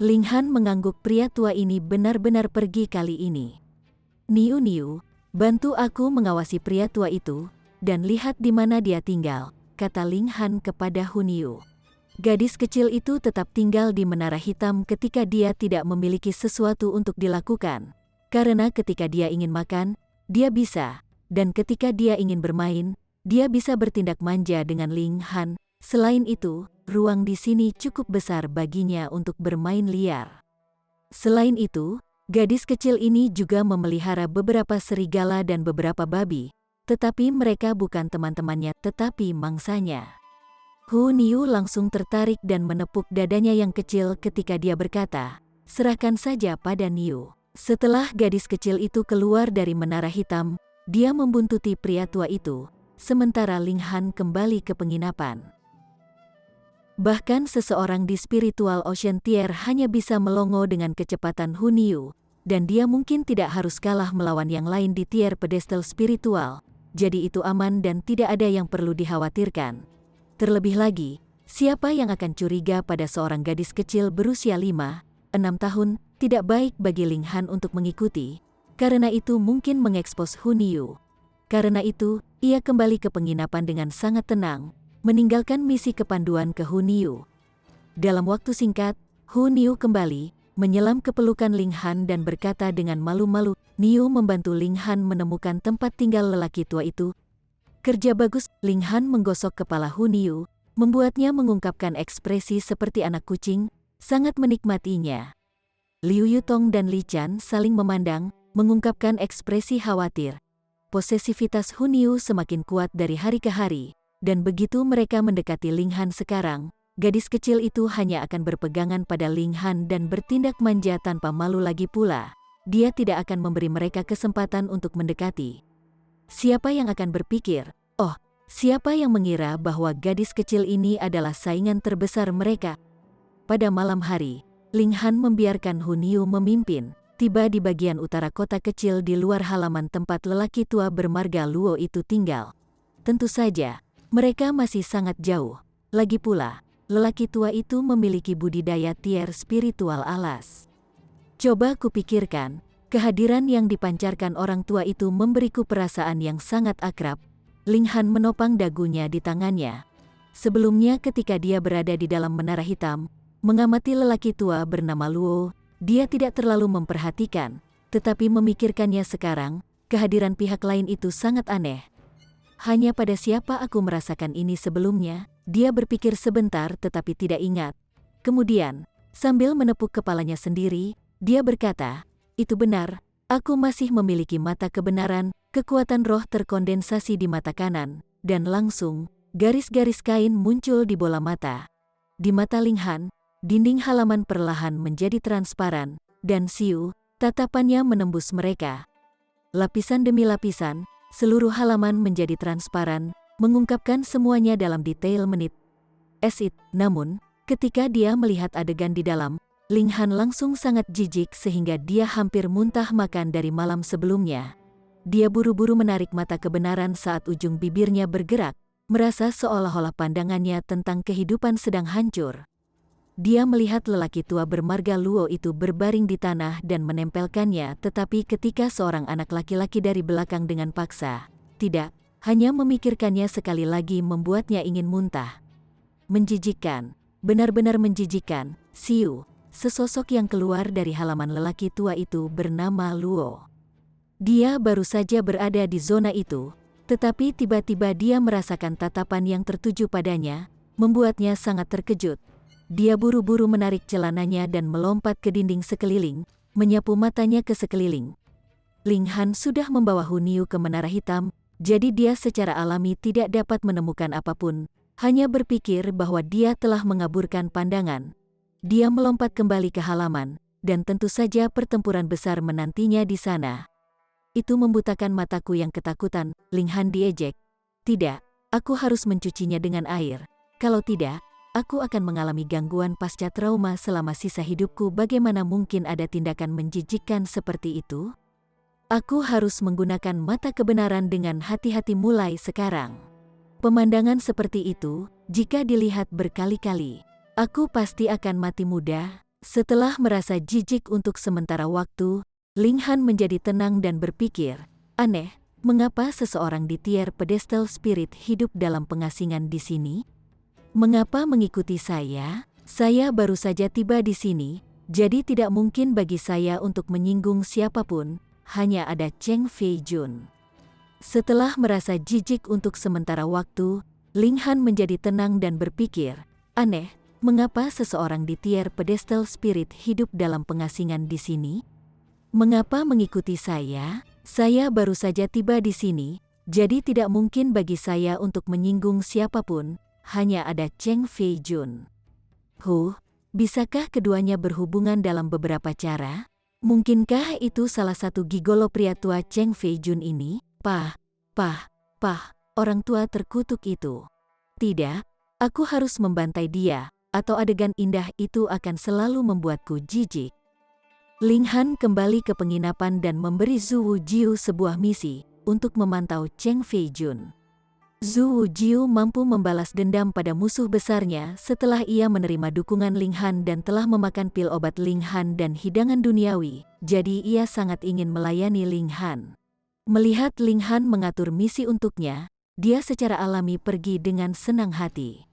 Ling Han mengangguk, pria tua ini benar-benar pergi kali ini. Niu, bantu aku mengawasi pria tua itu, dan lihat di mana dia tinggal, kata Ling Han kepada Huniu. Gadis kecil itu tetap tinggal di menara hitam ketika dia tidak memiliki sesuatu untuk dilakukan. Karena ketika dia ingin makan, dia bisa, dan ketika dia ingin bermain, dia bisa bertindak manja dengan Ling Han. Selain itu, ruang di sini cukup besar baginya untuk bermain liar. Selain itu, gadis kecil ini juga memelihara beberapa serigala dan beberapa babi, tetapi mereka bukan teman-temannya tetapi mangsanya. Hu Niu langsung tertarik dan menepuk dadanya yang kecil ketika dia berkata, serahkan saja pada Niu. Setelah gadis kecil itu keluar dari menara hitam, dia membuntuti pria tua itu, sementara Ling Han kembali ke penginapan. Bahkan seseorang di spiritual ocean tier hanya bisa melongo dengan kecepatan Hu Niu, dan dia mungkin tidak harus kalah melawan yang lain di tier pedestal spiritual, jadi itu aman dan tidak ada yang perlu dikhawatirkan. Terlebih lagi, siapa yang akan curiga pada seorang gadis kecil berusia 5-6 tahun, tidak baik bagi Ling Han untuk mengikuti, karena itu mungkin mengekspos Hu Niu. Karena itu, ia kembali ke penginapan dengan sangat tenang, meninggalkan misi kepanduan ke Hu Niu. Dalam waktu singkat, Hu Niu kembali, menyelam ke pelukan Ling Han dan berkata dengan malu-malu. Niu membantu Ling Han menemukan tempat tinggal lelaki tua itu. Kerja bagus. Ling Han menggosok kepala Hu Niu, membuatnya mengungkapkan ekspresi seperti anak kucing, sangat menikmatinya. Liu Yutong dan Li Chan saling memandang, mengungkapkan ekspresi khawatir. Posesivitas Hu Niu semakin kuat dari hari ke hari. Dan begitu mereka mendekati Ling Han sekarang, gadis kecil itu hanya akan berpegangan pada Ling Han dan bertindak manja tanpa malu lagi pula. Dia tidak akan memberi mereka kesempatan untuk mendekati. Siapa yang akan berpikir, oh, siapa yang mengira bahwa gadis kecil ini adalah saingan terbesar mereka? Pada malam hari, Ling Han membiarkan Hu Niu memimpin, tiba di bagian utara kota kecil di luar halaman tempat lelaki tua bermarga Luo itu tinggal. Tentu saja, mereka masih sangat jauh. Lagi pula, lelaki tua itu memiliki budidaya tier spiritual alas. Coba kupikirkan, kehadiran yang dipancarkan orang tua itu memberiku perasaan yang sangat akrab. Ling Han menopang dagunya di tangannya. Sebelumnya ketika dia berada di dalam menara hitam, mengamati lelaki tua bernama Luo, dia tidak terlalu memperhatikan, tetapi memikirkannya sekarang, kehadiran pihak lain itu sangat aneh. Hanya pada siapa aku merasakan ini sebelumnya? Dia berpikir sebentar tetapi tidak ingat. Kemudian, sambil menepuk kepalanya sendiri, dia berkata, itu benar, aku masih memiliki mata kebenaran, kekuatan roh terkondensasi di mata kanan, dan langsung, garis-garis kain muncul di bola mata. Di mata Ling Han, dinding halaman perlahan menjadi transparan, dan Siu, tatapannya menembus mereka. Lapisan demi lapisan, seluruh halaman menjadi transparan, mengungkapkan semuanya dalam detail menit. Namun, ketika dia melihat adegan di dalam, Ling Han langsung sangat jijik sehingga dia hampir muntah makan dari malam sebelumnya. Dia buru-buru menarik mata kebenaran saat ujung bibirnya bergerak, merasa seolah-olah pandangannya tentang kehidupan sedang hancur. Dia melihat lelaki tua bermarga Luo itu berbaring di tanah dan menempelkannya, tetapi ketika seorang anak laki-laki dari belakang dengan paksa, tidak, hanya memikirkannya sekali lagi membuatnya ingin muntah. Menjijikkan, benar-benar menjijikkan. Siu, sesosok yang keluar dari halaman lelaki tua itu bernama Luo. Dia baru saja berada di zona itu, Tetapi tiba-tiba dia merasakan tatapan yang tertuju padanya, membuatnya sangat terkejut. Dia buru-buru menarik celananya dan melompat ke dinding sekeliling, menyapu matanya ke sekeliling. Ling Han sudah membawa Huniu ke menara hitam, jadi dia secara alami tidak dapat menemukan apapun, hanya berpikir bahwa dia telah mengaburkan pandangan. Dia melompat kembali ke halaman, dan tentu saja pertempuran besar menantinya di sana. Itu membutakan mataku yang ketakutan, Ling Han diejek. Tidak, aku harus mencucinya dengan air. Kalau tidak, aku akan mengalami gangguan pasca trauma selama sisa hidupku. Bagaimana mungkin ada tindakan menjijikkan seperti itu? Aku harus menggunakan mata kebenaran dengan hati-hati mulai sekarang. Pemandangan seperti itu, jika dilihat berkali-kali, aku pasti akan mati muda. Setelah merasa jijik untuk sementara waktu, Ling Han menjadi tenang dan berpikir, aneh, mengapa seseorang di tier pedestal spirit hidup dalam pengasingan di sini? Mengapa mengikuti saya? Saya baru saja tiba di sini, jadi tidak mungkin bagi saya untuk menyinggung siapapun, hanya ada Cheng Fei Jun. Setelah merasa jijik untuk sementara waktu, Ling Han menjadi tenang dan berpikir, aneh, mengapa seseorang di tier pedestal spirit hidup dalam pengasingan di sini? Mengapa mengikuti saya? Saya baru saja tiba di sini, jadi tidak mungkin bagi saya untuk menyinggung siapapun, hanya ada Cheng Fei Jun. Bisakah keduanya berhubungan dalam beberapa cara? Mungkinkah itu salah satu gigolo pria tua Cheng Fei Jun ini? Pah, orang tua terkutuk itu. Tidak, aku harus membantai dia, atau adegan indah itu akan selalu membuatku jijik. Ling Han kembali ke penginapan dan memberi Zhu Wujiu sebuah misi untuk memantau Cheng Fei Jun. Zhu Wujiu mampu membalas dendam pada musuh besarnya setelah ia menerima dukungan Ling Han dan telah memakan pil obat Ling Han dan hidangan duniawi, jadi ia sangat ingin melayani Ling Han. Melihat Ling Han mengatur misi untuknya, dia secara alami pergi dengan senang hati.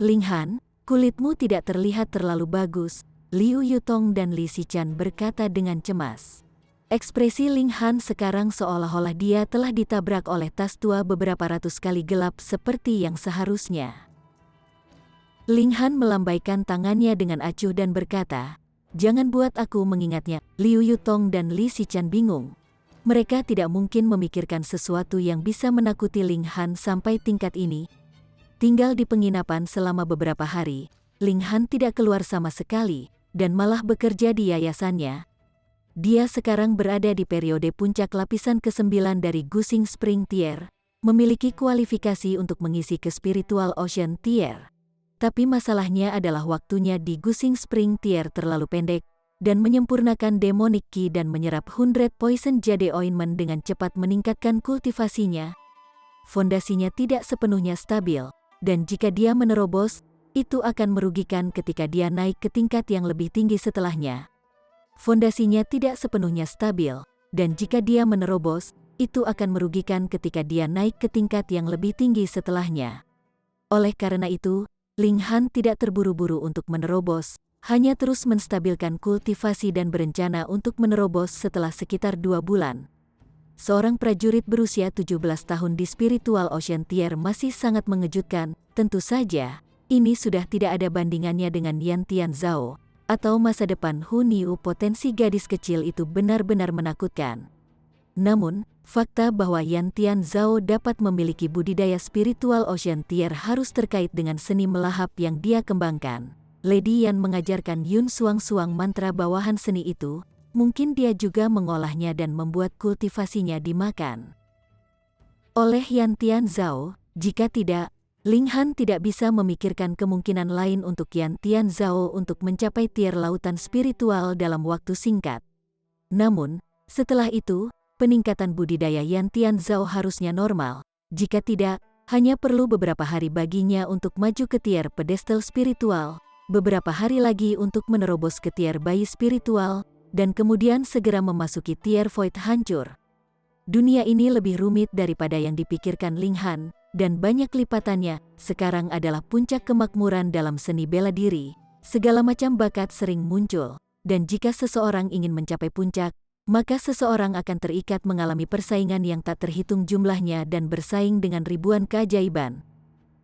Ling Han, kulitmu tidak terlihat terlalu bagus, Liu Yutong dan Li Xichan berkata dengan cemas. Ekspresi Ling Han sekarang seolah-olah dia telah ditabrak oleh tas tua beberapa ratus kali gelap seperti yang seharusnya. Ling Han melambaikan tangannya dengan acuh dan berkata, jangan buat aku mengingatnya. Liu Yutong dan Li Xichan bingung. Mereka tidak mungkin memikirkan sesuatu yang bisa menakuti Ling Han sampai tingkat ini. Tinggal di penginapan selama beberapa hari, Ling Han tidak keluar sama sekali, dan malah bekerja di yayasannya. Dia sekarang berada di periode puncak lapisan ke-9 dari Gusing Spring Tier, memiliki kualifikasi untuk mengisi ke Spiritual Ocean Tier. Tapi masalahnya adalah waktunya di Gusing Spring Tier terlalu pendek, dan menyempurnakan Demonic Key dan menyerap 100 Poison Jade Ointment dengan cepat meningkatkan kultivasinya. Fondasinya tidak sepenuhnya stabil, dan jika dia menerobos, itu akan merugikan ketika dia naik ke tingkat yang lebih tinggi setelahnya. Fondasinya tidak sepenuhnya stabil, dan jika dia menerobos, itu akan merugikan ketika dia naik ke tingkat yang lebih tinggi setelahnya. Oleh karena itu, Ling Han tidak terburu-buru untuk menerobos, hanya terus menstabilkan kultivasi dan berencana untuk menerobos setelah sekitar 2 bulan. Seorang prajurit berusia 17 tahun di Spiritual Ocean Tier masih sangat mengejutkan, tentu saja. Ini sudah tidak ada bandingannya dengan Yan Tian Zhao, atau masa depan Huniu. Potensi gadis kecil itu benar-benar menakutkan. Namun, fakta bahwa Yan Tian Zhao dapat memiliki budidaya Spiritual Ocean Tier harus terkait dengan seni melahap yang dia kembangkan. Lady Yan mengajarkan Yun Suang-Suang mantra bawahan seni itu, mungkin dia juga mengolahnya dan membuat kultivasinya dimakan oleh Yan Tian Zhao. Jika tidak, Ling Han tidak bisa memikirkan kemungkinan lain untuk Yan Tian Zhao untuk mencapai tier lautan spiritual dalam waktu singkat. Namun, setelah itu, peningkatan budidaya Yan Tian Zhao harusnya normal. Jika tidak, hanya perlu beberapa hari baginya untuk maju ke tier pedestal spiritual, beberapa hari lagi untuk menerobos ke tier bayi spiritual, dan kemudian segera memasuki tier void hancur. Dunia ini lebih rumit daripada yang dipikirkan Ling Han, dan banyak lipatannya. Sekarang adalah puncak kemakmuran dalam seni bela diri. Segala macam bakat sering muncul, dan jika seseorang ingin mencapai puncak, maka seseorang akan terikat mengalami persaingan yang tak terhitung jumlahnya dan bersaing dengan ribuan keajaiban.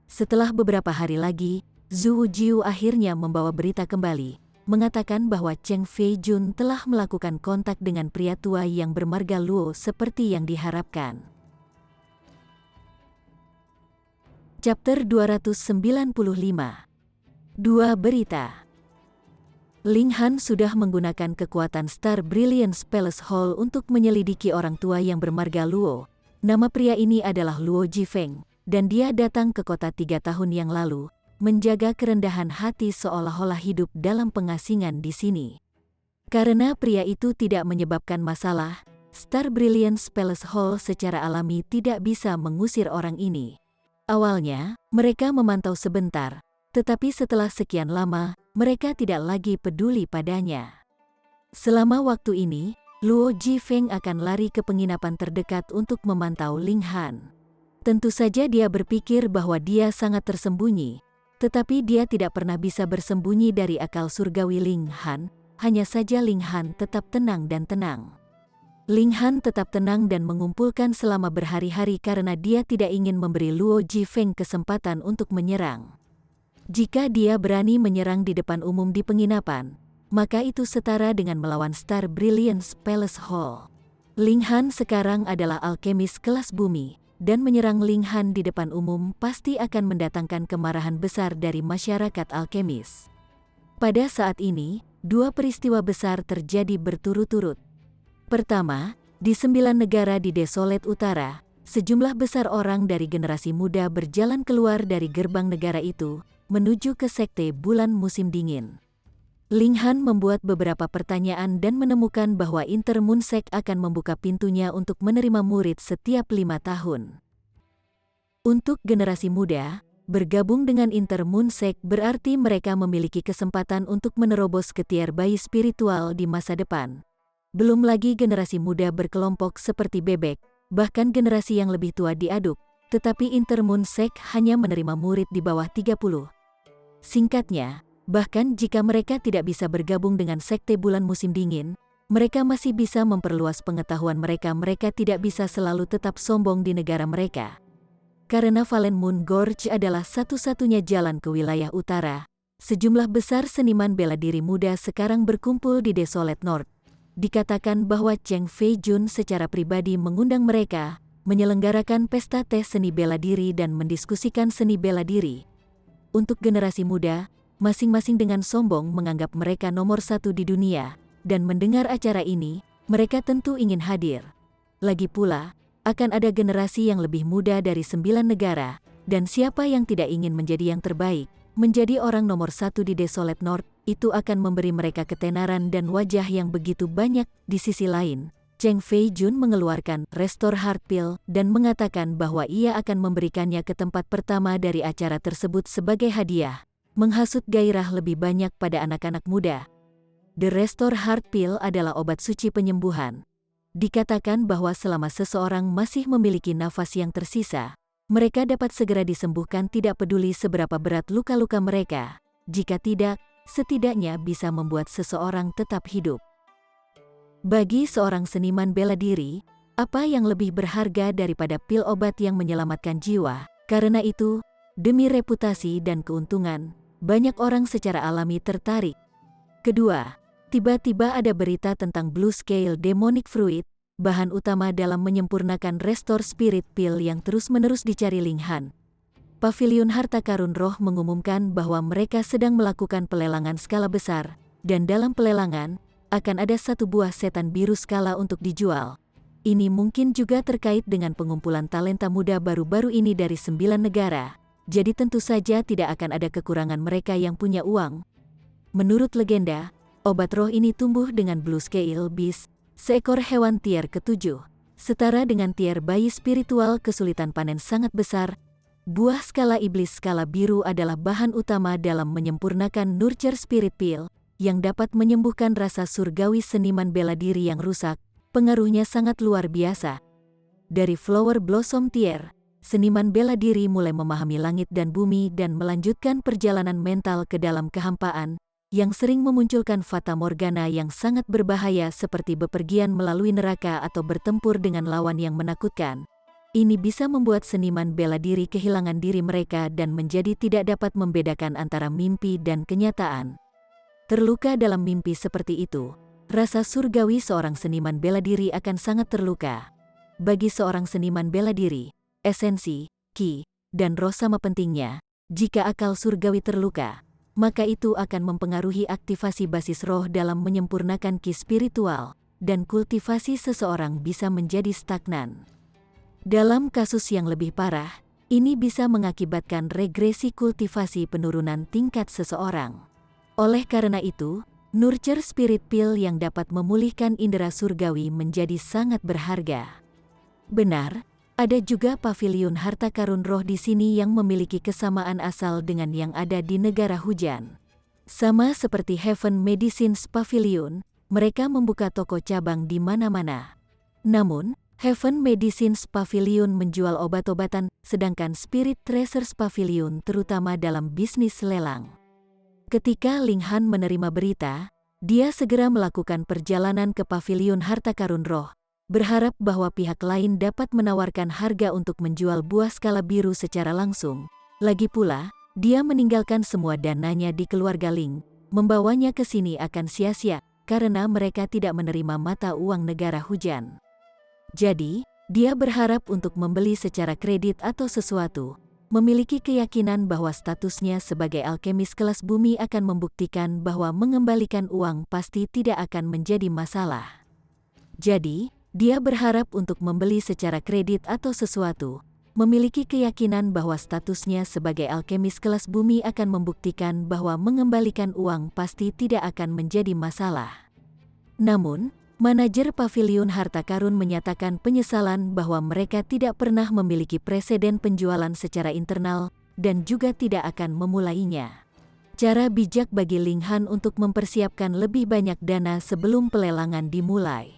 Setelah beberapa hari lagi, Zhu Jiu akhirnya membawa berita kembali, mengatakan bahwa Cheng Feijun telah melakukan kontak dengan pria tua yang bermarga Luo seperti yang diharapkan. Chapter 295. Dua berita. Ling Han sudah menggunakan kekuatan Star Brilliance Palace Hall untuk menyelidiki orang tua yang bermarga Luo. Nama pria ini adalah Luo Jifeng, dan dia datang ke kota 3 tahun yang lalu, menjaga kerendahan hati seolah-olah hidup dalam pengasingan di sini. Karena pria itu tidak menyebabkan masalah, Star Brilliance Palace Hall secara alami tidak bisa mengusir orang ini. Awalnya, mereka memantau sebentar, tetapi setelah sekian lama, mereka tidak lagi peduli padanya. Selama waktu ini, Luo Jifeng akan lari ke penginapan terdekat untuk memantau Ling Han. Tentu saja dia berpikir bahwa dia sangat tersembunyi, tetapi dia tidak pernah bisa bersembunyi dari akal surgawi Ling Han, hanya saja Ling Han tetap tenang dan tenang. Ling Han tetap tenang dan mengumpulkan selama berhari-hari karena dia tidak ingin memberi Luo Jifeng kesempatan untuk menyerang. Jika dia berani menyerang di depan umum di penginapan, maka itu setara dengan melawan Star Brilliance Palace Hall. Ling Han sekarang adalah alkemis kelas bumi, dan menyerang Ling Han di depan umum pasti akan mendatangkan kemarahan besar dari masyarakat alkemis. Pada saat ini, dua peristiwa besar terjadi berturut-turut. Pertama, di 9 negara di Desolate Utara, sejumlah besar orang dari generasi muda berjalan keluar dari gerbang negara itu, menuju ke sekte bulan musim dingin. Ling Han membuat beberapa pertanyaan dan menemukan bahwa Intermoon Sect akan membuka pintunya untuk menerima murid setiap 5 tahun. Untuk generasi muda, bergabung dengan Intermoon Sect berarti mereka memiliki kesempatan untuk menerobos ke tier bayi spiritual di masa depan. Belum lagi generasi muda berkelompok seperti bebek, bahkan generasi yang lebih tua diaduk, tetapi Intermoon Sect hanya menerima murid di bawah 30. Singkatnya, bahkan jika mereka tidak bisa bergabung dengan sekte bulan musim dingin, mereka masih bisa memperluas pengetahuan mereka. Mereka tidak bisa selalu tetap sombong di negara mereka. Karena Valen Moon Gorge adalah satu-satunya jalan ke wilayah utara, sejumlah besar seniman bela diri muda sekarang berkumpul di Desolate North. Dikatakan bahwa Cheng Feijun secara pribadi mengundang mereka, menyelenggarakan pesta teh seni bela diri dan mendiskusikan seni bela diri. Untuk generasi muda, masing-masing dengan sombong menganggap mereka nomor 1 di dunia, dan mendengar acara ini, mereka tentu ingin hadir. Lagi pula, akan ada generasi yang lebih muda dari 9 negara, dan siapa yang tidak ingin menjadi yang terbaik, menjadi orang nomor 1 di Desolate North, itu akan memberi mereka ketenaran dan wajah yang begitu banyak. Di sisi lain, Cheng Feijun mengeluarkan Restore Heart Pill dan mengatakan bahwa ia akan memberikannya ke tempat pertama dari acara tersebut sebagai hadiah, menghasut gairah lebih banyak pada anak-anak muda. The Restore Heart Pill adalah obat suci penyembuhan. Dikatakan bahwa selama seseorang masih memiliki nafas yang tersisa, mereka dapat segera disembuhkan tidak peduli seberapa berat luka-luka mereka. Jika tidak, setidaknya bisa membuat seseorang tetap hidup. Bagi seorang seniman bela diri, apa yang lebih berharga daripada pil obat yang menyelamatkan jiwa? Karena itu, demi reputasi dan keuntungan, banyak orang secara alami tertarik. Kedua, tiba-tiba ada berita tentang Blue Scale Demonic Fruit, bahan utama dalam menyempurnakan Restore Spirit Pill yang terus-menerus dicari Ling Han. Pavilion Harta Karun Roh mengumumkan bahwa mereka sedang melakukan pelelangan skala besar, dan dalam pelelangan, akan ada 1 buah setan biru skala untuk dijual. Ini mungkin juga terkait dengan pengumpulan talenta muda baru-baru ini dari 9 negara, jadi tentu saja tidak akan ada kekurangan mereka yang punya uang. Menurut legenda, obat roh ini tumbuh dengan Blue Scale Beast, seekor hewan tier ke-7, setara dengan tier bayi spiritual. Kesulitan panen sangat besar. Buah skala iblis skala biru adalah bahan utama dalam menyempurnakan Nurture Spirit Pill, yang dapat menyembuhkan rasa surgawi seniman bela diri yang rusak. Pengaruhnya sangat luar biasa. Dari Flower Blossom Tier, seniman bela diri mulai memahami langit dan bumi dan melanjutkan perjalanan mental ke dalam kehampaan. yang sering memunculkan fata morgana yang sangat berbahaya seperti bepergian melalui neraka atau bertempur dengan lawan yang menakutkan. Ini bisa membuat seniman bela diri kehilangan diri mereka dan menjadi tidak dapat membedakan antara mimpi dan kenyataan. Terluka dalam mimpi seperti itu, rasa surgawi seorang seniman bela diri akan sangat terluka. Bagi seorang seniman bela diri, esensi, ki, dan roh sama pentingnya. Jika akal surgawi terluka, maka itu akan mempengaruhi aktivasi basis roh dalam menyempurnakan ki spiritual, dan kultivasi seseorang bisa menjadi stagnan. Dalam kasus yang lebih parah, ini bisa mengakibatkan regresi kultivasi penurunan tingkat seseorang. Oleh karena itu, nurture spirit pill yang dapat memulihkan indera surgawi menjadi sangat berharga. Benar, ada juga pavilion harta karun roh di sini yang memiliki kesamaan asal dengan yang ada di negara hujan. Sama seperti Heaven Medicines Pavilion, mereka membuka toko cabang di mana-mana. Namun, Heaven Medicines Pavilion menjual obat-obatan, sedangkan Spirit Treasures Pavilion terutama dalam bisnis lelang. Ketika Ling Han menerima berita, dia segera melakukan perjalanan ke pavilion harta karun roh, berharap bahwa pihak lain dapat menawarkan harga untuk menjual buah skala biru secara langsung. Lagi pula, dia meninggalkan semua dananya di keluarga Ling, membawanya ke sini akan sia-sia, karena mereka tidak menerima mata uang negara hujan. Jadi, dia berharap untuk membeli secara kredit atau sesuatu, memiliki keyakinan bahwa statusnya sebagai alkemis kelas bumi akan membuktikan bahwa mengembalikan uang pasti tidak akan menjadi masalah. Jadi, dia berharap untuk membeli secara kredit atau sesuatu, memiliki keyakinan bahwa statusnya sebagai alkemis kelas bumi akan membuktikan bahwa mengembalikan uang pasti tidak akan menjadi masalah. Namun, manajer pavilion harta karun menyatakan penyesalan bahwa mereka tidak pernah memiliki preseden penjualan secara internal dan juga tidak akan memulainya. Cara bijak bagi Ling Han untuk mempersiapkan lebih banyak dana sebelum pelelangan dimulai.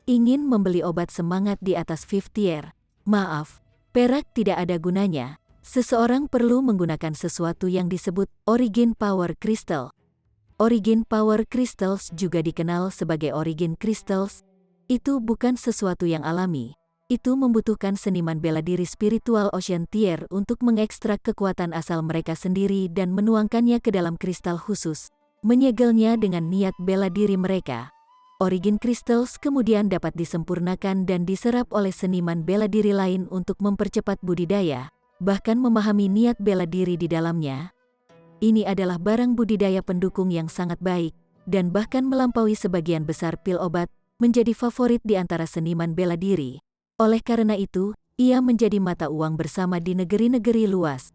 Ingin membeli obat semangat di atas 5th tier? Maaf, perak tidak ada gunanya. Seseorang perlu menggunakan sesuatu yang disebut Origin Power Crystal. Origin Power Crystals juga dikenal sebagai Origin Crystals. Itu bukan sesuatu yang alami. Itu membutuhkan seniman bela diri spiritual Ocean Tier untuk mengekstrak kekuatan asal mereka sendiri dan menuangkannya ke dalam kristal khusus, menyegelnya dengan niat bela diri mereka. Origin Crystals kemudian dapat disempurnakan dan diserap oleh seniman bela diri lain untuk mempercepat budidaya, bahkan memahami niat bela diri di dalamnya. Ini adalah barang budidaya pendukung yang sangat baik, dan bahkan melampaui sebagian besar pil obat, menjadi favorit di antara seniman bela diri. Oleh karena itu, ia menjadi mata uang bersama di negeri-negeri luas.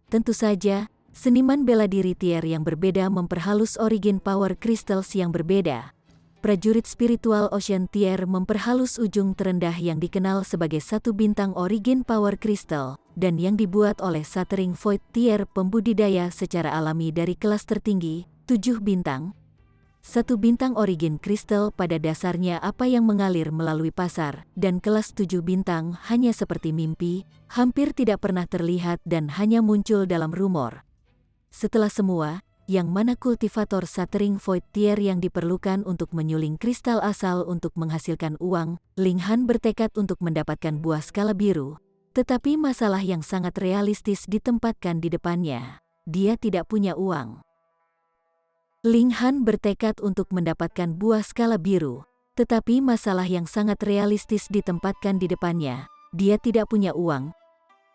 Tentu saja, seniman bela diri tier yang berbeda memperhalus Origin Power Crystals yang berbeda. Prajurit spiritual Ocean Tier memperhalus ujung terendah yang dikenal sebagai 1 bintang Origin Power Crystal, dan yang dibuat oleh Shattering Void Tier pembudidaya secara alami dari kelas tertinggi, 7 bintang. 1 bintang Origin Crystal pada dasarnya apa yang mengalir melalui pasar, dan kelas 7 bintang hanya seperti mimpi, hampir tidak pernah terlihat dan hanya muncul dalam rumor. Setelah semua, yang mana kultivator Shattering Void Tier yang diperlukan untuk menyuling kristal asal untuk menghasilkan uang, Ling Han bertekad untuk mendapatkan buah skala biru. Tetapi masalah yang sangat realistis ditempatkan di depannya. Dia tidak punya uang. Ling Han bertekad untuk mendapatkan buah skala biru. Tetapi masalah yang sangat realistis ditempatkan di depannya. Dia tidak punya uang.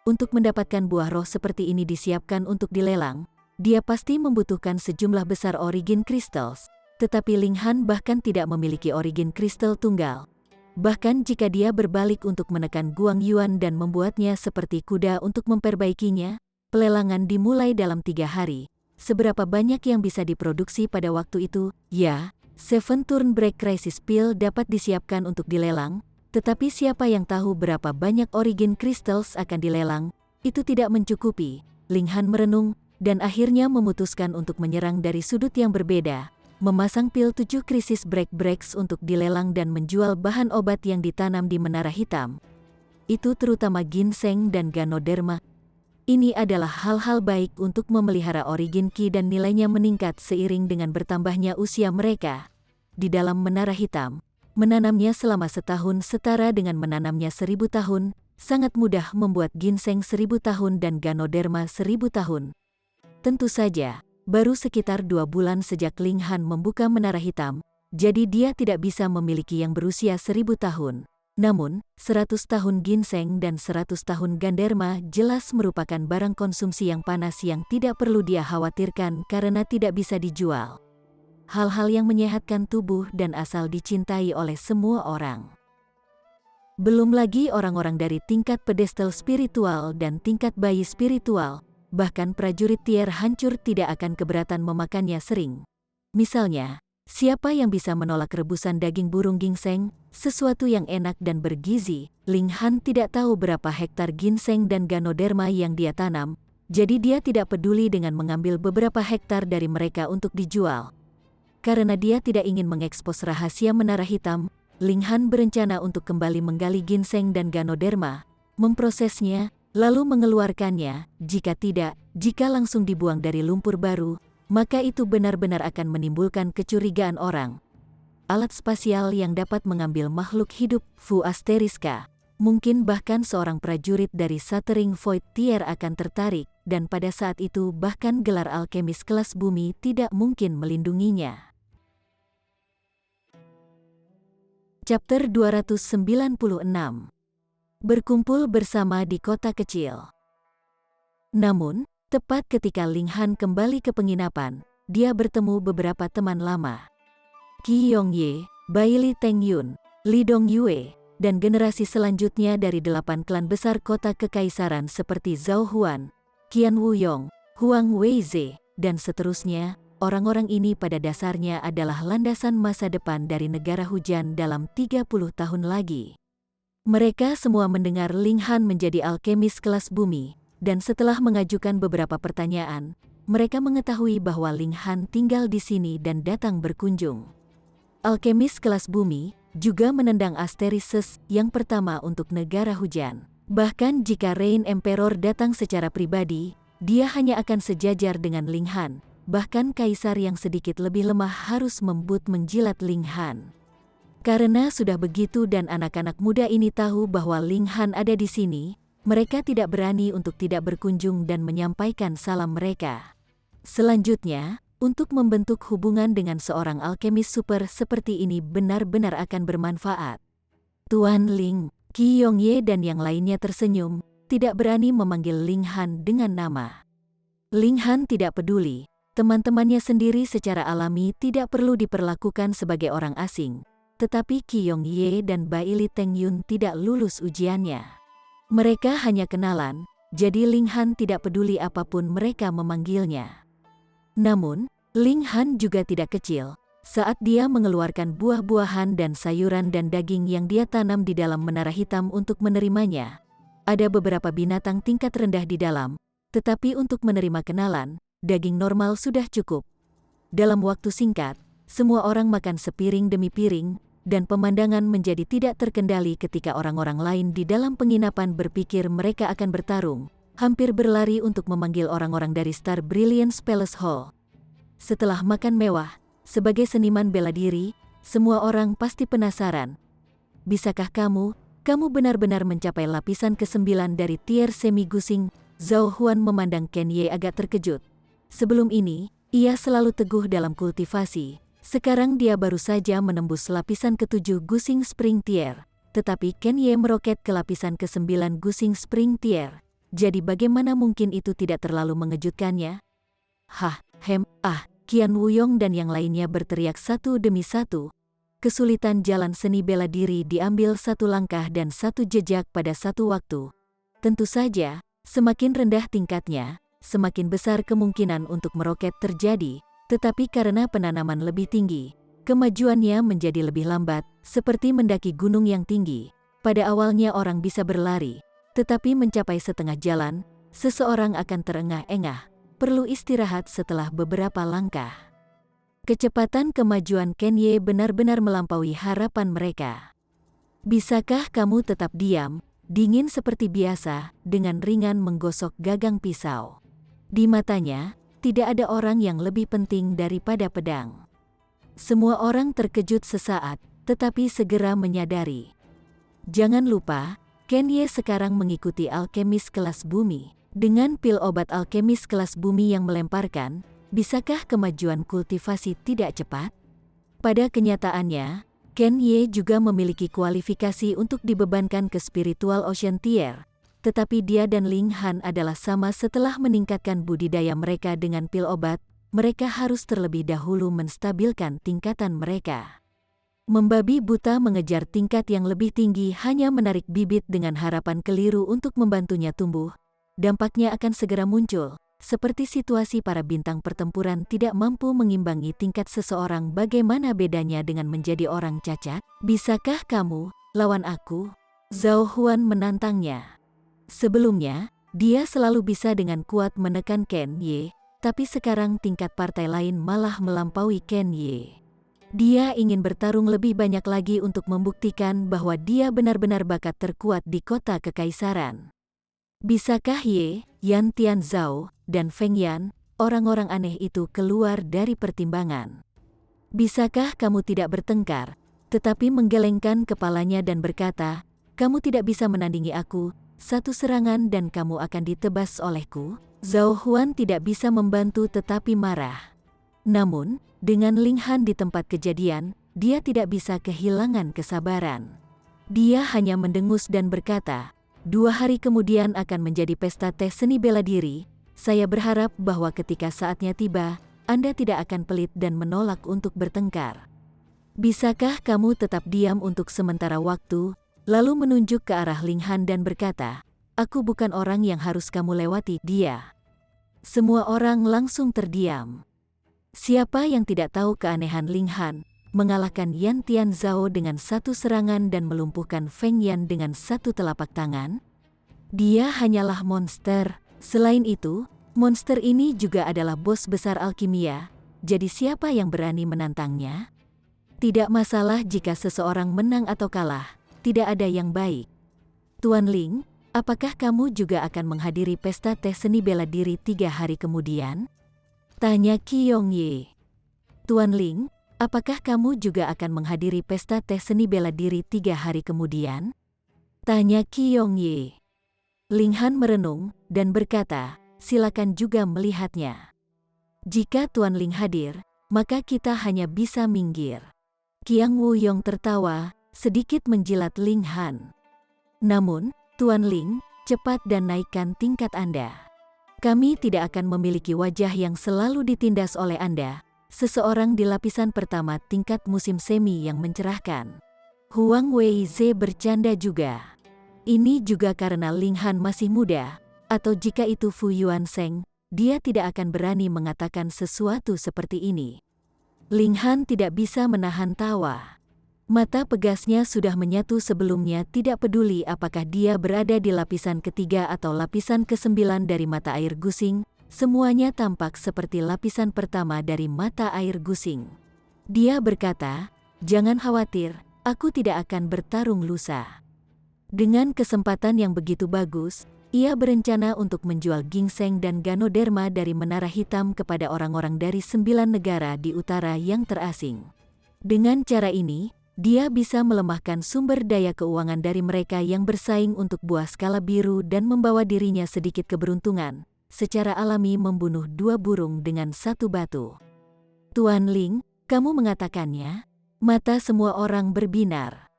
Untuk mendapatkan buah roh seperti ini disiapkan untuk dilelang. Dia pasti membutuhkan sejumlah besar Origin Crystals, tetapi Ling Han bahkan tidak memiliki Origin Crystal tunggal. Bahkan jika dia berbalik untuk menekan Guang Yuan dan membuatnya seperti kuda untuk memperbaikinya, pelelangan dimulai dalam 3 hari. Seberapa banyak yang bisa diproduksi pada waktu itu? Ya, 7 Turn Break Crisis Pill dapat disiapkan untuk dilelang, tetapi siapa yang tahu berapa banyak Origin Crystals akan dilelang? Itu tidak mencukupi. Ling Han merenung, dan akhirnya memutuskan untuk menyerang dari sudut yang berbeda, memasang pil 7 krisis breaks untuk dilelang dan menjual bahan obat yang ditanam di Menara Hitam. Itu terutama ginseng dan ganoderma. Ini adalah hal-hal baik untuk memelihara origin Qi dan nilainya meningkat seiring dengan bertambahnya usia mereka. Di dalam menara hitam, menanamnya selama setahun setara dengan menanamnya 1000 tahun, sangat mudah membuat ginseng 1000 tahun dan ganoderma 1000 tahun. Tentu saja, baru sekitar 2 bulan sejak Ling Han membuka menara hitam, jadi dia tidak bisa memiliki yang berusia 1000 tahun. Namun, 100 tahun ginseng dan 100 tahun ganderma jelas merupakan barang konsumsi yang panas yang tidak perlu dia khawatirkan karena tidak bisa dijual. Hal-hal yang menyehatkan tubuh dan asal dicintai oleh semua orang. Belum lagi orang-orang dari tingkat pedestal spiritual dan tingkat bayi spiritual, bahkan prajurit tier hancur tidak akan keberatan memakannya sering. Misalnya, siapa yang bisa menolak rebusan daging burung ginseng, sesuatu yang enak dan bergizi? Ling Han tidak tahu berapa hektar ginseng dan ganoderma yang dia tanam, jadi dia tidak peduli dengan mengambil beberapa hektar dari mereka untuk dijual. Karena dia tidak ingin mengekspos rahasia menara hitam, Ling Han berencana untuk kembali menggali ginseng dan ganoderma, memprosesnya, lalu mengeluarkannya. Jika tidak, jika langsung dibuang dari lumpur baru, maka itu benar-benar akan menimbulkan kecurigaan orang. Alat spasial yang dapat mengambil makhluk hidup, Fu Asteriska. Mungkin bahkan seorang prajurit dari Shattering Void Tier akan tertarik, dan pada saat itu bahkan gelar alkemis kelas bumi tidak mungkin melindunginya. Chapter 296. Berkumpul bersama di kota kecil. Namun, tepat ketika Ling Han kembali ke penginapan, dia bertemu beberapa teman lama. Qi Yongye, Bai Li Tengyun, Li Dongyue, dan generasi selanjutnya dari 8 klan besar kota kekaisaran seperti Zhao Huan, Qian Wuyong, Huang Weize, dan seterusnya. Orang-orang ini pada dasarnya adalah landasan masa depan dari negara hujan dalam 30 tahun lagi. Mereka semua mendengar Ling Han menjadi alkemis kelas bumi, dan setelah mengajukan beberapa pertanyaan, mereka mengetahui bahwa Ling Han tinggal di sini dan datang berkunjung. Alkemis kelas bumi juga menendang Asterises yang pertama untuk negara hujan. Bahkan jika Rain Emperor datang secara pribadi, dia hanya akan sejajar dengan Ling Han. Bahkan kaisar yang sedikit lebih lemah harus membut menjilat Ling Han. Karena sudah begitu dan anak-anak muda ini tahu bahwa Ling Han ada di sini, mereka tidak berani untuk tidak berkunjung dan menyampaikan salam mereka. Selanjutnya, untuk membentuk hubungan dengan seorang alkemis super seperti ini benar-benar akan bermanfaat. Tuan Ling, Qi Yongye dan yang lainnya tersenyum, tidak berani memanggil Ling Han dengan nama. Ling Han tidak peduli. Teman-temannya sendiri secara alami tidak perlu diperlakukan sebagai orang asing, tetapi Qi Yongye dan Bai Li Tengyun tidak lulus ujiannya. Mereka hanya kenalan, jadi Ling Han tidak peduli apapun mereka memanggilnya. Namun, Ling Han juga tidak kecil, saat dia mengeluarkan buah-buahan dan sayuran dan daging yang dia tanam di dalam menara hitam untuk menerimanya. Ada beberapa binatang tingkat rendah di dalam, tetapi untuk menerima kenalan, daging normal sudah cukup. Dalam waktu singkat, semua orang makan sepiring demi piring, dan pemandangan menjadi tidak terkendali ketika orang-orang lain di dalam penginapan berpikir mereka akan bertarung, hampir berlari untuk memanggil orang-orang dari Star Brilliance Palace Hall. Setelah makan mewah, sebagai seniman bela diri, semua orang pasti penasaran. Bisakah kamu benar-benar mencapai lapisan ke-9 dari tier semi-gusing? Zhao Huan memandang Ken Ye agak terkejut. Sebelum ini, ia selalu teguh dalam kultivasi. Sekarang dia baru saja menembus lapisan ke-7 Gusing Spring Tier. Tetapi Ken Ye meroket ke lapisan ke-9 Gusing Spring Tier. Jadi bagaimana mungkin itu tidak terlalu mengejutkannya? Qian Wuyong dan yang lainnya berteriak satu demi satu. Kesulitan jalan seni bela diri diambil satu langkah dan satu jejak pada satu waktu. Tentu saja, semakin rendah tingkatnya, semakin besar kemungkinan untuk meroket terjadi, tetapi karena penanaman lebih tinggi, kemajuannya menjadi lebih lambat, seperti mendaki gunung yang tinggi. Pada awalnya orang bisa berlari, tetapi mencapai setengah jalan, seseorang akan terengah-engah, perlu istirahat setelah beberapa langkah. Kecepatan kemajuan Ken Ye benar-benar melampaui harapan mereka. Bisakah kamu tetap diam? dingin seperti biasa, dengan ringan menggosok gagang pisau. Di matanya, tidak ada orang yang lebih penting daripada pedang. Semua orang terkejut sesaat, tetapi segera menyadari. Jangan lupa, Ken Ye sekarang mengikuti alkemis kelas bumi. Dengan pil obat alkemis kelas bumi yang melemparkan, bisakah kemajuan kultivasi tidak cepat? Pada kenyataannya, Ken Ye juga memiliki kualifikasi untuk dibebankan ke spiritual Ocean Tier, tetapi dia dan Ling Han adalah sama. Setelah meningkatkan budidaya mereka dengan pil obat, mereka harus terlebih dahulu menstabilkan tingkatan mereka. Membabi buta mengejar tingkat yang lebih tinggi hanya menarik bibit dengan harapan keliru untuk membantunya tumbuh. Dampaknya akan segera muncul, seperti situasi para bintang pertempuran tidak mampu mengimbangi tingkat seseorang. Bagaimana bedanya dengan menjadi orang cacat? Bisakah kamu lawan aku? Zhao Huan menantangnya. Sebelumnya, dia selalu bisa dengan kuat menekan Ken Ye, tapi sekarang tingkat partai lain malah melampaui Ken Ye. Dia ingin bertarung lebih banyak lagi untuk membuktikan bahwa dia benar-benar bakat terkuat di kota kekaisaran. Bisakah Ye, Yan Tian Zhao, dan Feng Yan, orang-orang aneh itu keluar dari pertimbangan? Bisakah kamu tidak bertengkar, tetapi menggelengkan kepalanya dan berkata, kamu tidak bisa menandingi aku, satu serangan dan kamu akan ditebas olehku? Zhao Huan tidak bisa membantu tetapi marah. Namun, dengan Ling Han di tempat kejadian, dia tidak bisa kehilangan kesabaran. Dia hanya mendengus dan berkata, 2 hari kemudian akan menjadi pesta teh seni bela diri. Saya berharap bahwa ketika saatnya tiba, Anda tidak akan pelit dan menolak untuk bertengkar. Bisakah kamu tetap diam untuk sementara waktu, lalu menunjuk ke arah Ling Han dan berkata, aku bukan orang yang harus kamu lewati. Dia. Semua orang langsung terdiam. Siapa yang tidak tahu keanehan Ling Han, mengalahkan Yan Tian Zhao dengan satu serangan dan melumpuhkan Feng Yan dengan satu telapak tangan? Dia hanyalah monster. Selain itu, monster ini juga adalah bos besar alkimia, jadi siapa yang berani menantangnya? Tidak masalah jika seseorang menang atau kalah, tidak ada yang baik. Tuan Ling, apakah kamu juga akan menghadiri pesta teh seni bela diri 3 hari kemudian? Tanya Qiong Ye. Tuan Ling, apakah kamu juga akan menghadiri pesta teh seni bela diri 3 hari kemudian? Tanya Qiong Ye. Ling Han merenung dan berkata, silakan juga melihatnya. Jika Tuan Ling hadir, maka kita hanya bisa minggir. Qiang Wu Yong tertawa, sedikit menjilat Ling Han. Namun, Tuan Ling, cepat dan naikkan tingkat Anda. Kami tidak akan memiliki wajah yang selalu ditindas oleh Anda, seseorang di lapisan pertama tingkat musim semi yang mencerahkan. Huang Weize bercanda juga. Ini juga karena Ling Han masih muda, atau jika itu Fu Yuansheng, dia tidak akan berani mengatakan sesuatu seperti ini. Ling Han tidak bisa menahan tawa. Mata pegasnya sudah menyatu sebelumnya, tidak peduli apakah dia berada di lapisan ketiga atau lapisan ke-9 dari mata air gusing, semuanya tampak seperti lapisan pertama dari mata air gusing. Dia berkata, jangan khawatir, aku tidak akan bertarung lusa. Dengan kesempatan yang begitu bagus, ia berencana untuk menjual ginseng dan ganoderma dari Menara Hitam kepada orang-orang dari 9 negara di utara yang terasing. Dengan cara ini, dia bisa melemahkan sumber daya keuangan dari mereka yang bersaing untuk buah skala biru dan membawa dirinya sedikit keberuntungan, secara alami membunuh 2 burung dengan 1 batu. Tuan Ling, kamu mengatakannya? Mata semua orang berbinar.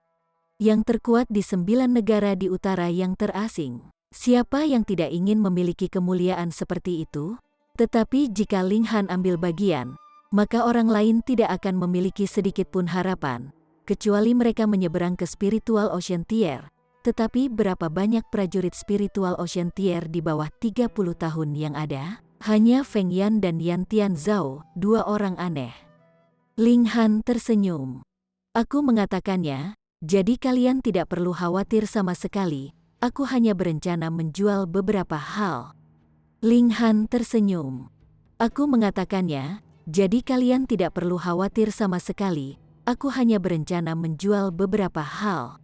Yang terkuat di 9 negara di utara yang terasing. Siapa yang tidak ingin memiliki kemuliaan seperti itu? Tetapi jika Ling Han ambil bagian, maka orang lain tidak akan memiliki sedikit pun harapan, kecuali mereka menyeberang ke spiritual Ocean Tier. Tetapi berapa banyak prajurit spiritual Ocean Tier di bawah 30 tahun yang ada? Hanya Feng Yan dan Yan Tian Zhao, 2 orang aneh. Ling Han tersenyum. Aku mengatakannya, jadi kalian tidak perlu khawatir sama sekali, aku hanya berencana menjual beberapa hal. Ling Han tersenyum. Aku mengatakannya, jadi kalian tidak perlu khawatir sama sekali, aku hanya berencana menjual beberapa hal.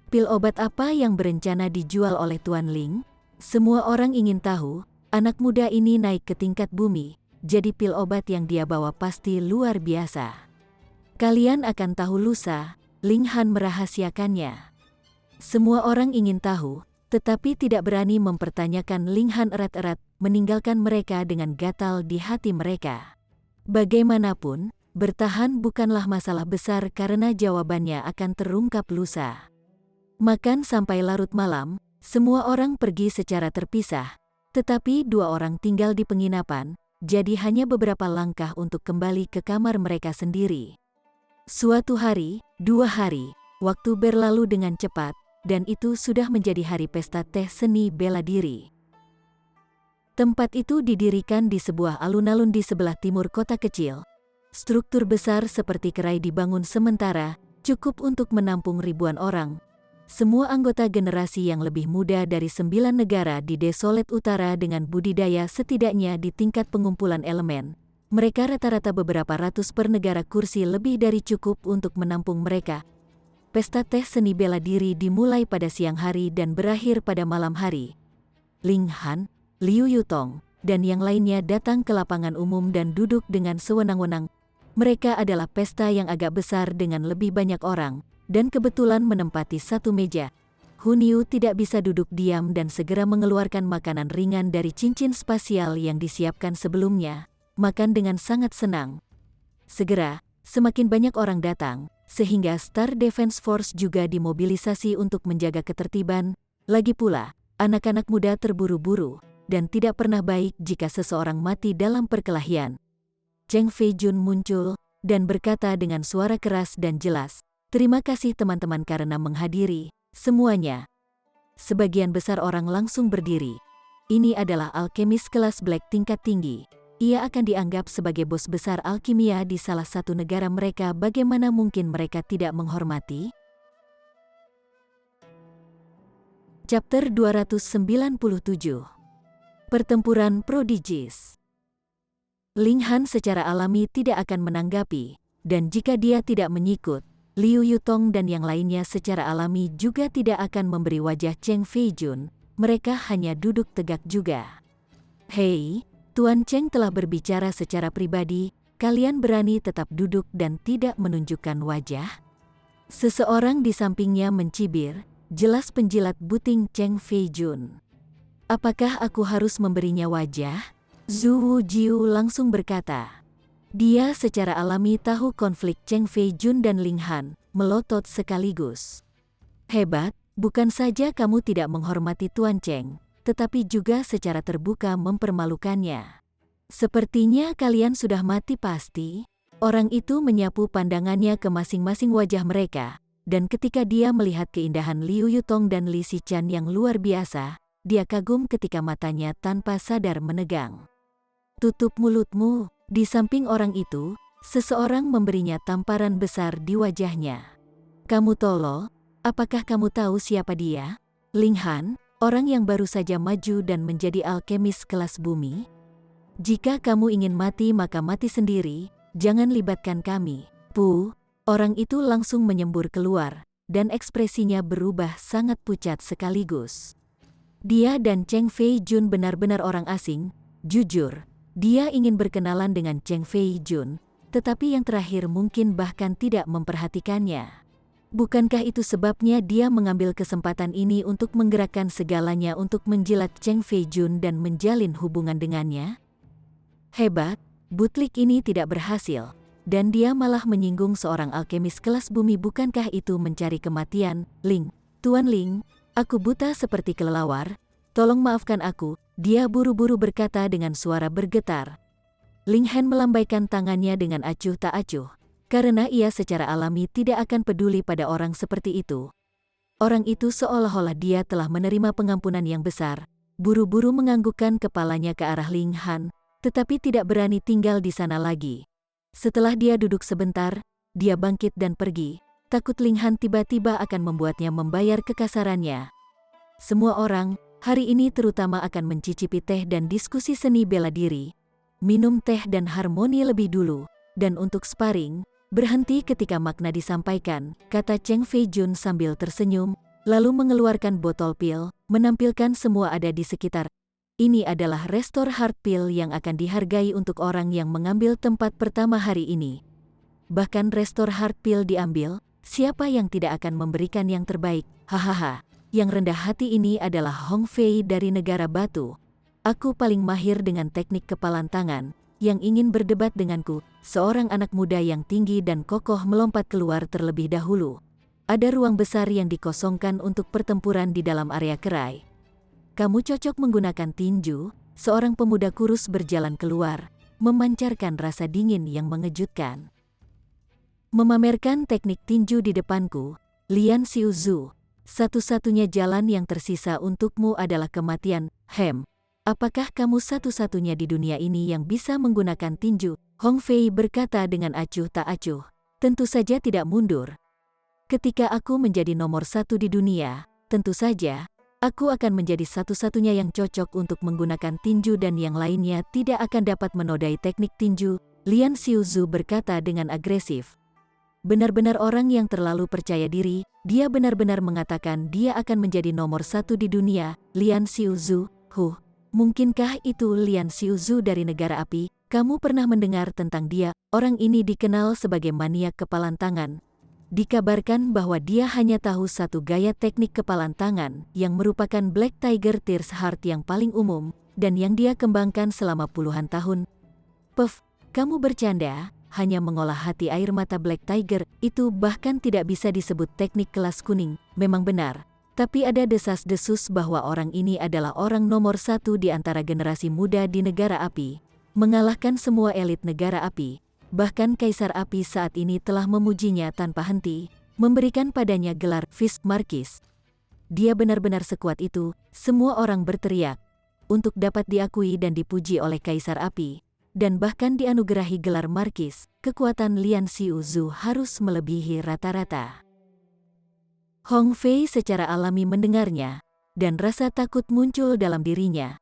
Pil obat apa yang berencana dijual oleh Tuan Ling? Semua orang ingin tahu, anak muda ini naik ke tingkat bumi, jadi pil obat yang dia bawa pasti luar biasa. Kalian akan tahu lusa, Ling Han merahasiakannya. Semua orang ingin tahu, tetapi tidak berani mempertanyakan Ling Han erat-erat, meninggalkan mereka dengan gatal di hati mereka. Bagaimanapun, bertahan bukanlah masalah besar karena jawabannya akan terungkap lusa. Makan sampai larut malam, semua orang pergi secara terpisah, tetapi 2 orang tinggal di penginapan, jadi hanya beberapa langkah untuk kembali ke kamar mereka sendiri. Suatu hari, 2 hari, waktu berlalu dengan cepat, dan itu sudah menjadi hari pesta teh seni bela diri. Tempat itu didirikan di sebuah alun-alun di sebelah timur kota kecil. Struktur besar seperti gerai dibangun sementara, cukup untuk menampung ribuan orang. Semua anggota generasi yang lebih muda dari 9 negara di Desolate Utara dengan budidaya setidaknya di tingkat pengumpulan elemen. Mereka rata-rata beberapa ratus per negara, kursi lebih dari cukup untuk menampung mereka. Pesta teh seni bela diri dimulai pada siang hari dan berakhir pada malam hari. Ling Han, Liu Yutong, dan yang lainnya datang ke lapangan umum dan duduk dengan sewenang-wenang. Mereka adalah pesta yang agak besar dengan lebih banyak orang, dan kebetulan menempati satu meja. Hun Yu tidak bisa duduk diam dan segera mengeluarkan makanan ringan dari cincin spasial yang disiapkan sebelumnya. Makan dengan sangat senang. Segera, semakin banyak orang datang, sehingga Star Defense Force juga dimobilisasi untuk menjaga ketertiban. Lagi pula, anak-anak muda terburu-buru, dan tidak pernah baik jika seseorang mati dalam perkelahian. Cheng Feijun muncul, dan berkata dengan suara keras dan jelas, "Terima kasih teman-teman karena menghadiri, semuanya." Sebagian besar orang langsung berdiri. Ini adalah alkemis kelas Black tingkat tinggi. Ia akan dianggap sebagai bos besar alkimia di salah satu negara mereka. Bagaimana mungkin mereka tidak menghormati? Chapter 297. Pertempuran Prodigies. Ling Han secara alami tidak akan menanggapi, dan jika dia tidak menyikut, Liu Yutong dan yang lainnya secara alami juga tidak akan memberi wajah Cheng Feijun. Mereka hanya duduk tegak juga. "Hei, Tuan Cheng telah berbicara secara pribadi, kalian berani tetap duduk dan tidak menunjukkan wajah?" Seseorang di sampingnya mencibir, jelas penjilat buting Cheng Feijun. "Apakah aku harus memberinya wajah?" Zhu Wujiu langsung berkata. Dia secara alami tahu konflik Cheng Feijun dan Ling Han, melotot sekaligus. "Hebat, bukan saja kamu tidak menghormati Tuan Cheng, tetapi juga secara terbuka mempermalukannya. Sepertinya kalian sudah mati pasti." Orang itu menyapu pandangannya ke masing-masing wajah mereka, dan ketika dia melihat keindahan Liu Yutong dan Li Xichan yang luar biasa, dia kagum ketika matanya tanpa sadar menegang. "Tutup mulutmu." Di samping orang itu, seseorang memberinya tamparan besar di wajahnya. "Kamu tolol, apakah kamu tahu siapa dia?" "Ling Han, orang yang baru saja maju dan menjadi alkemis kelas bumi. Jika kamu ingin mati maka mati sendiri, jangan libatkan kami." "Puh." Orang itu langsung menyembur keluar, dan ekspresinya berubah sangat pucat sekaligus. Dia dan Cheng Feijun benar-benar orang asing. Jujur, dia ingin berkenalan dengan Cheng Feijun, tetapi yang terakhir mungkin bahkan tidak memperhatikannya. Bukankah itu sebabnya dia mengambil kesempatan ini untuk menggerakkan segalanya untuk menjilat Cheng Feijun dan menjalin hubungan dengannya? Hebat, butlik ini tidak berhasil, dan dia malah menyinggung seorang alkemis kelas bumi. Bukankah itu mencari kematian? "Ling, Tuan Ling, aku buta seperti kelelawar. Tolong maafkan aku," dia buru-buru berkata dengan suara bergetar. Ling Han melambaikan tangannya dengan acuh tak acuh, karena ia secara alami tidak akan peduli pada orang seperti itu. Orang itu seolah-olah dia telah menerima pengampunan yang besar, buru-buru menganggukkan kepalanya ke arah Ling Han, tetapi tidak berani tinggal di sana lagi. Setelah dia duduk sebentar, dia bangkit dan pergi, takut Ling Han tiba-tiba akan membuatnya membayar kekasarannya. Semua orang hari ini terutama akan mencicipi teh dan diskusi seni bela diri, minum teh dan harmoni lebih dulu, dan untuk sparring, berhenti ketika makna disampaikan, kata Cheng Feijun sambil tersenyum. lalu mengeluarkan botol pil, menampilkan semua ada di sekitar. Ini adalah Restore Heart Pill yang akan dihargai untuk orang yang mengambil tempat pertama hari ini. Bahkan Restore Heart Pill diambil, siapa yang tidak akan memberikan yang terbaik? Hahaha, yang rendah hati ini adalah Hong Fei dari negara batu. Aku paling mahir dengan teknik kepalan tangan. Yang ingin berdebat denganku, seorang anak muda yang tinggi dan kokoh melompat keluar terlebih dahulu. Ada ruang besar yang dikosongkan untuk pertempuran di dalam area kerai. Kamu cocok menggunakan tinju, seorang pemuda kurus berjalan keluar, memancarkan rasa dingin yang mengejutkan. Memamerkan teknik tinju di depanku, Lian Xiuzhu, satu-satunya jalan yang tersisa untukmu adalah kematian. Apakah kamu satu-satunya di dunia ini yang bisa menggunakan tinju? Hong Fei berkata dengan acuh tak acuh. Tentu saja tidak mundur. Ketika aku menjadi nomor 1 di dunia, tentu saja, aku akan menjadi satu-satunya yang cocok untuk menggunakan tinju dan yang lainnya tidak akan dapat menodai teknik tinju, Lian Xiuzhu berkata dengan agresif. Benar-benar orang yang terlalu percaya diri, dia benar-benar mengatakan dia akan menjadi nomor 1 di dunia, Lian Xiuzhu, mungkinkah itu Lian Xiuzhu dari negara api? Kamu pernah mendengar tentang dia? Orang ini dikenal sebagai maniak kepalan tangan. Dikabarkan bahwa dia hanya tahu satu gaya teknik kepalan tangan yang merupakan Black Tiger Tears Heart yang paling umum dan yang dia kembangkan selama puluhan tahun. Kamu bercanda, hanya mengolah hati air mata Black Tiger, itu bahkan tidak bisa disebut teknik kelas kuning. Memang benar, tapi ada desas-desus bahwa orang ini adalah orang nomor 1 di antara generasi muda di negara api, mengalahkan semua elit negara api. Bahkan Kaisar Api saat ini telah memujinya tanpa henti, memberikan padanya gelar Fist Marquis. Dia benar-benar sekuat itu, semua orang berteriak, untuk dapat diakui dan dipuji oleh Kaisar Api, dan bahkan dianugerahi gelar Marquis. Kekuatan Lian Xiuzhu harus melebihi rata-rata. Hong Fei secara alami mendengarnya, dan rasa takut muncul dalam dirinya.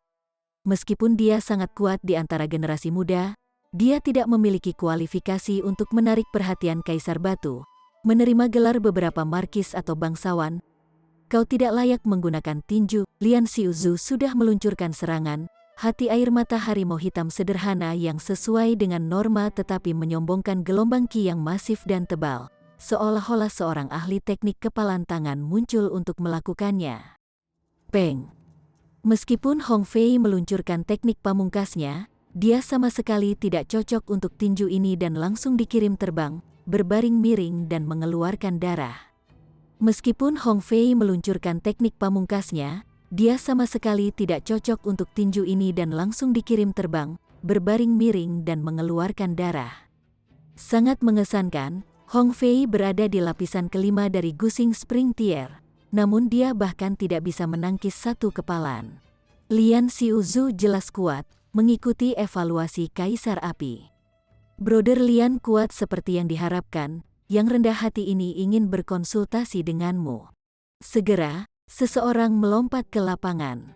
Meskipun dia sangat kuat di antara generasi muda, dia tidak memiliki kualifikasi untuk menarik perhatian Kaisar Batu, menerima gelar beberapa markis atau bangsawan. Kau tidak layak menggunakan tinju. Lian Xiuzhu sudah meluncurkan serangan, hati air mata harimau hitam sederhana yang sesuai dengan norma tetapi menyombongkan gelombang ki yang masif dan tebal, seolah-olah seorang ahli teknik kepalan tangan muncul untuk melakukannya. Peng! Meskipun Hong Fei meluncurkan teknik pamungkasnya, dia sama sekali tidak cocok untuk tinju ini dan langsung dikirim terbang, berbaring miring dan mengeluarkan darah. Meskipun Hong Fei meluncurkan teknik pamungkasnya, dia sama sekali tidak cocok untuk tinju ini dan langsung dikirim terbang, berbaring miring dan mengeluarkan darah. Sangat mengesankan, Hong Fei berada di lapisan kelima dari Gusing Spring Tier, namun dia bahkan tidak bisa menangkis satu kepalan. Lian Xiuzhu jelas kuat, mengikuti evaluasi Kaisar Api. Brother Lian kuat seperti yang diharapkan, yang rendah hati ini ingin berkonsultasi denganmu. Segera, seseorang melompat ke lapangan.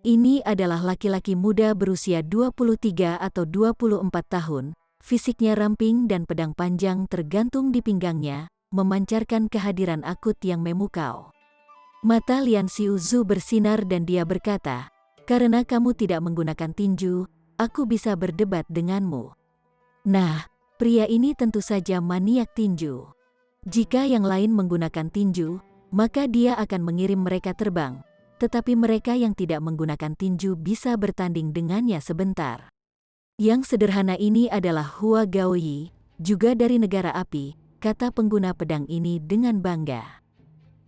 Ini adalah laki-laki muda berusia 23 atau 24 tahun, fisiknya ramping dan pedang panjang tergantung di pinggangnya, memancarkan kehadiran akut yang memukau. Mata Lian Xiuzhu bersinar dan dia berkata, "Karena kamu tidak menggunakan tinju, aku bisa berdebat denganmu." Nah, pria ini tentu saja maniak tinju. Jika yang lain menggunakan tinju, maka dia akan mengirim mereka terbang. Tetapi mereka yang tidak menggunakan tinju bisa bertanding dengannya sebentar. Yang sederhana ini adalah Hua Gaoyi, juga dari negara api, kata pengguna pedang ini dengan bangga.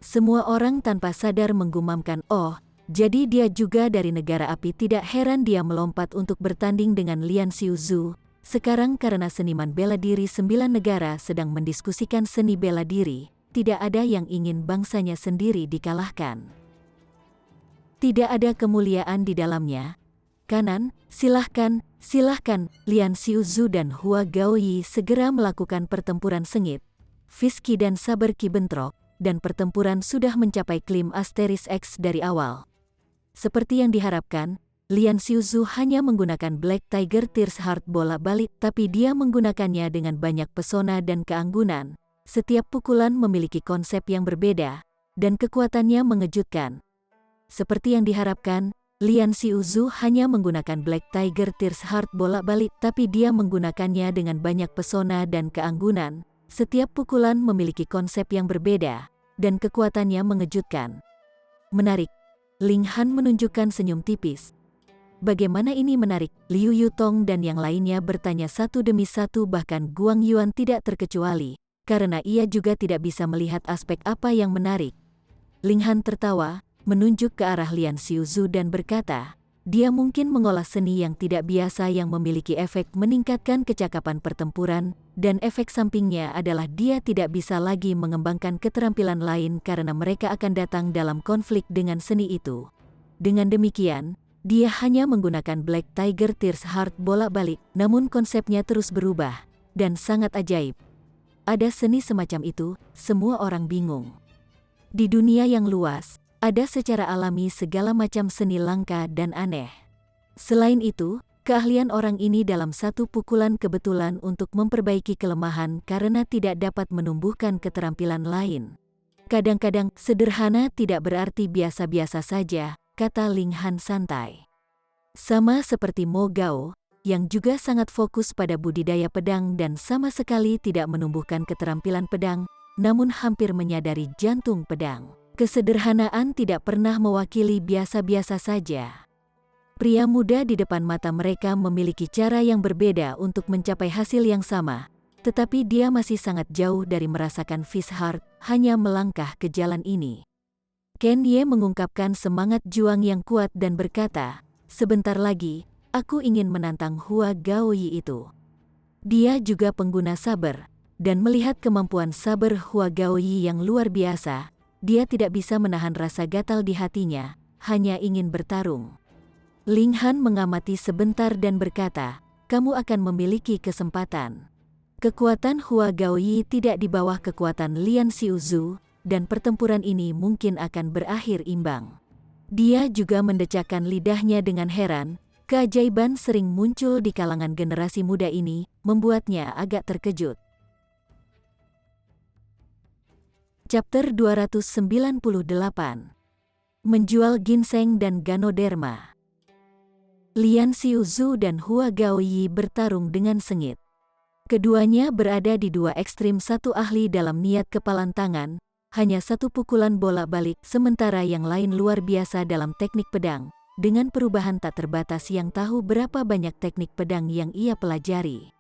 Semua orang tanpa sadar menggumamkan, "Oh, jadi dia juga dari negara api." Tidak heran dia melompat untuk bertanding dengan Lian Xiuzhu. Sekarang karena seniman bela diri 9 negara sedang mendiskusikan seni bela diri, tidak ada yang ingin bangsanya sendiri dikalahkan. Tidak ada kemuliaan di dalamnya. Kanan, silahkan, silahkan. Lian Xiuzhu dan Hua Gaoyi segera melakukan pertempuran sengit. Fist Ki dan Saber Ki bentrok, dan pertempuran sudah mencapai klim Asteris X dari awal. Seperti yang diharapkan, Lian Xiuzhu hanya menggunakan Black Tiger Tears Heart bolak-balik, tapi dia menggunakannya dengan banyak pesona dan keanggunan. Setiap pukulan memiliki konsep yang berbeda, dan kekuatannya mengejutkan. Seperti yang diharapkan, Lian Xiuzhu hanya menggunakan Black Tiger Tears Heart bolak-balik, tapi dia menggunakannya dengan banyak pesona dan keanggunan. Setiap pukulan memiliki konsep yang berbeda, dan kekuatannya mengejutkan. Menarik, Ling Han menunjukkan senyum tipis. Bagaimana ini menarik? Liu Yutong dan yang lainnya bertanya satu demi satu, bahkan Guang Yuan tidak terkecuali, karena ia juga tidak bisa melihat aspek apa yang menarik. Ling Han tertawa, menunjuk ke arah Lian Xiuzhu dan berkata, dia mungkin mengolah seni yang tidak biasa yang memiliki efek meningkatkan kecakapan pertempuran, dan efek sampingnya adalah dia tidak bisa lagi mengembangkan keterampilan lain karena mereka akan datang dalam konflik dengan seni itu. Dengan demikian, dia hanya menggunakan Black Tiger Tears Heart bolak-balik, namun konsepnya terus berubah, dan sangat ajaib. Ada seni semacam itu, semua orang bingung. Di dunia yang luas, ada secara alami segala macam seni langka dan aneh. Selain itu, keahlian orang ini dalam satu pukulan kebetulan untuk memperbaiki kelemahan karena tidak dapat menumbuhkan keterampilan lain. Kadang-kadang, sederhana tidak berarti biasa-biasa saja, kata Ling Han santai. Sama seperti Mo Gao, yang juga sangat fokus pada budidaya pedang dan sama sekali tidak menumbuhkan keterampilan pedang, namun hampir menyadari jantung pedang. Kesederhanaan tidak pernah mewakili biasa-biasa saja. Pria muda di depan mata mereka memiliki cara yang berbeda untuk mencapai hasil yang sama, tetapi dia masih sangat jauh dari merasakan Fish Heart, hanya melangkah ke jalan ini. Ken Ye mengungkapkan semangat juang yang kuat dan berkata, sebentar lagi, aku ingin menantang Hua Gaoyi itu. Dia juga pengguna saber, dan melihat kemampuan saber Hua Gaoyi yang luar biasa, dia tidak bisa menahan rasa gatal di hatinya, hanya ingin bertarung. Ling Han mengamati sebentar dan berkata, kamu akan memiliki kesempatan. Kekuatan Hua Gaoyi tidak di bawah kekuatan Lian Xiuzhu, dan pertempuran ini mungkin akan berakhir imbang. Dia juga mendecakkan lidahnya dengan heran, keajaiban sering muncul di kalangan generasi muda ini, membuatnya agak terkejut. Chapter 298. Menjual ginseng dan ganoderma. Lian Xiuzhu dan Hua Gaoyi bertarung dengan sengit. Keduanya berada di dua ekstrim, satu ahli dalam niat kepalan tangan, hanya satu pukulan bolak-balik, sementara yang lain luar biasa dalam teknik pedang, dengan perubahan tak terbatas yang tahu berapa banyak teknik pedang yang ia pelajari.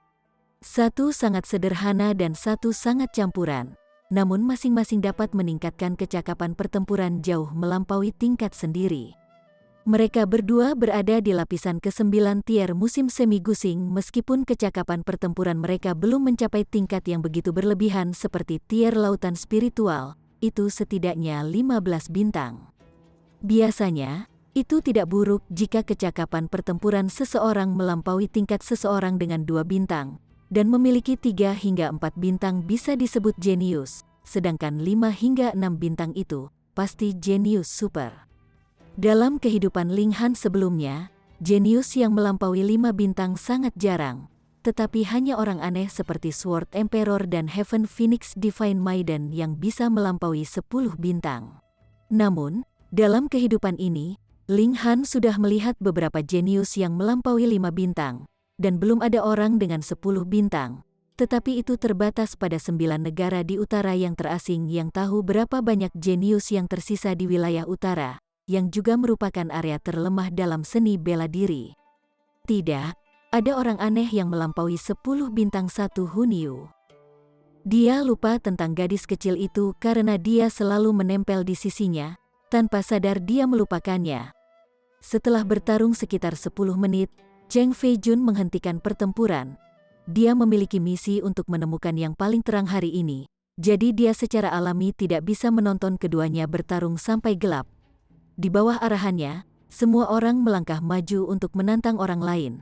Satu sangat sederhana dan satu sangat campuran. Namun masing-masing dapat meningkatkan kecakapan pertempuran jauh melampaui tingkat sendiri. Mereka berdua berada di lapisan ke-9 tier musim semi gusing, meskipun kecakapan pertempuran mereka belum mencapai tingkat yang begitu berlebihan seperti tier lautan spiritual, itu setidaknya 15 bintang. Biasanya, itu tidak buruk jika kecakapan pertempuran seseorang melampaui tingkat seseorang dengan 2 bintang. Dan memiliki 3 hingga 4 bintang bisa disebut jenius, sedangkan 5 hingga 6 bintang itu pasti jenius super. Dalam kehidupan Ling Han sebelumnya, jenius yang melampaui 5 bintang sangat jarang, tetapi hanya orang aneh seperti Sword Emperor dan Heaven Phoenix Divine Maiden yang bisa melampaui 10 bintang. Namun, dalam kehidupan ini, Ling Han sudah melihat beberapa jenius yang melampaui 5 bintang, dan belum ada orang dengan 10 bintang, tetapi itu terbatas pada 9 negara di utara yang terasing yang tahu berapa banyak jenius yang tersisa di wilayah utara, yang juga merupakan area terlemah dalam seni bela diri. Tidak, ada orang aneh yang melampaui 10 bintang 1 Hunyu. Dia lupa tentang gadis kecil itu karena dia selalu menempel di sisinya, tanpa sadar dia melupakannya. Setelah bertarung sekitar 10 menit, Cheng Feijun menghentikan pertempuran. Dia memiliki misi untuk menemukan yang paling terang hari ini, jadi dia secara alami tidak bisa menonton keduanya bertarung sampai gelap. Di bawah arahannya, semua orang melangkah maju untuk menantang orang lain.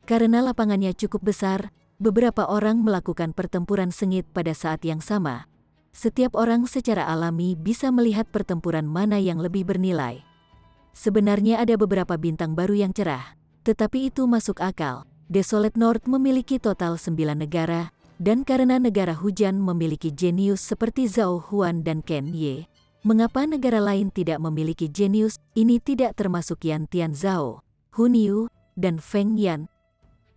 Karena lapangannya cukup besar, beberapa orang melakukan pertempuran sengit pada saat yang sama. Setiap orang secara alami bisa melihat pertempuran mana yang lebih bernilai. Sebenarnya ada beberapa bintang baru yang cerah, tetapi itu masuk akal. Desolate North memiliki total 9 negara, dan karena negara hujan memiliki jenius seperti Zhao Huan dan Ken Ye, Mengapa negara lain tidak memiliki jenius ini tidak termasuk Yan Tianzhao, Hun Yu, dan Feng Yan.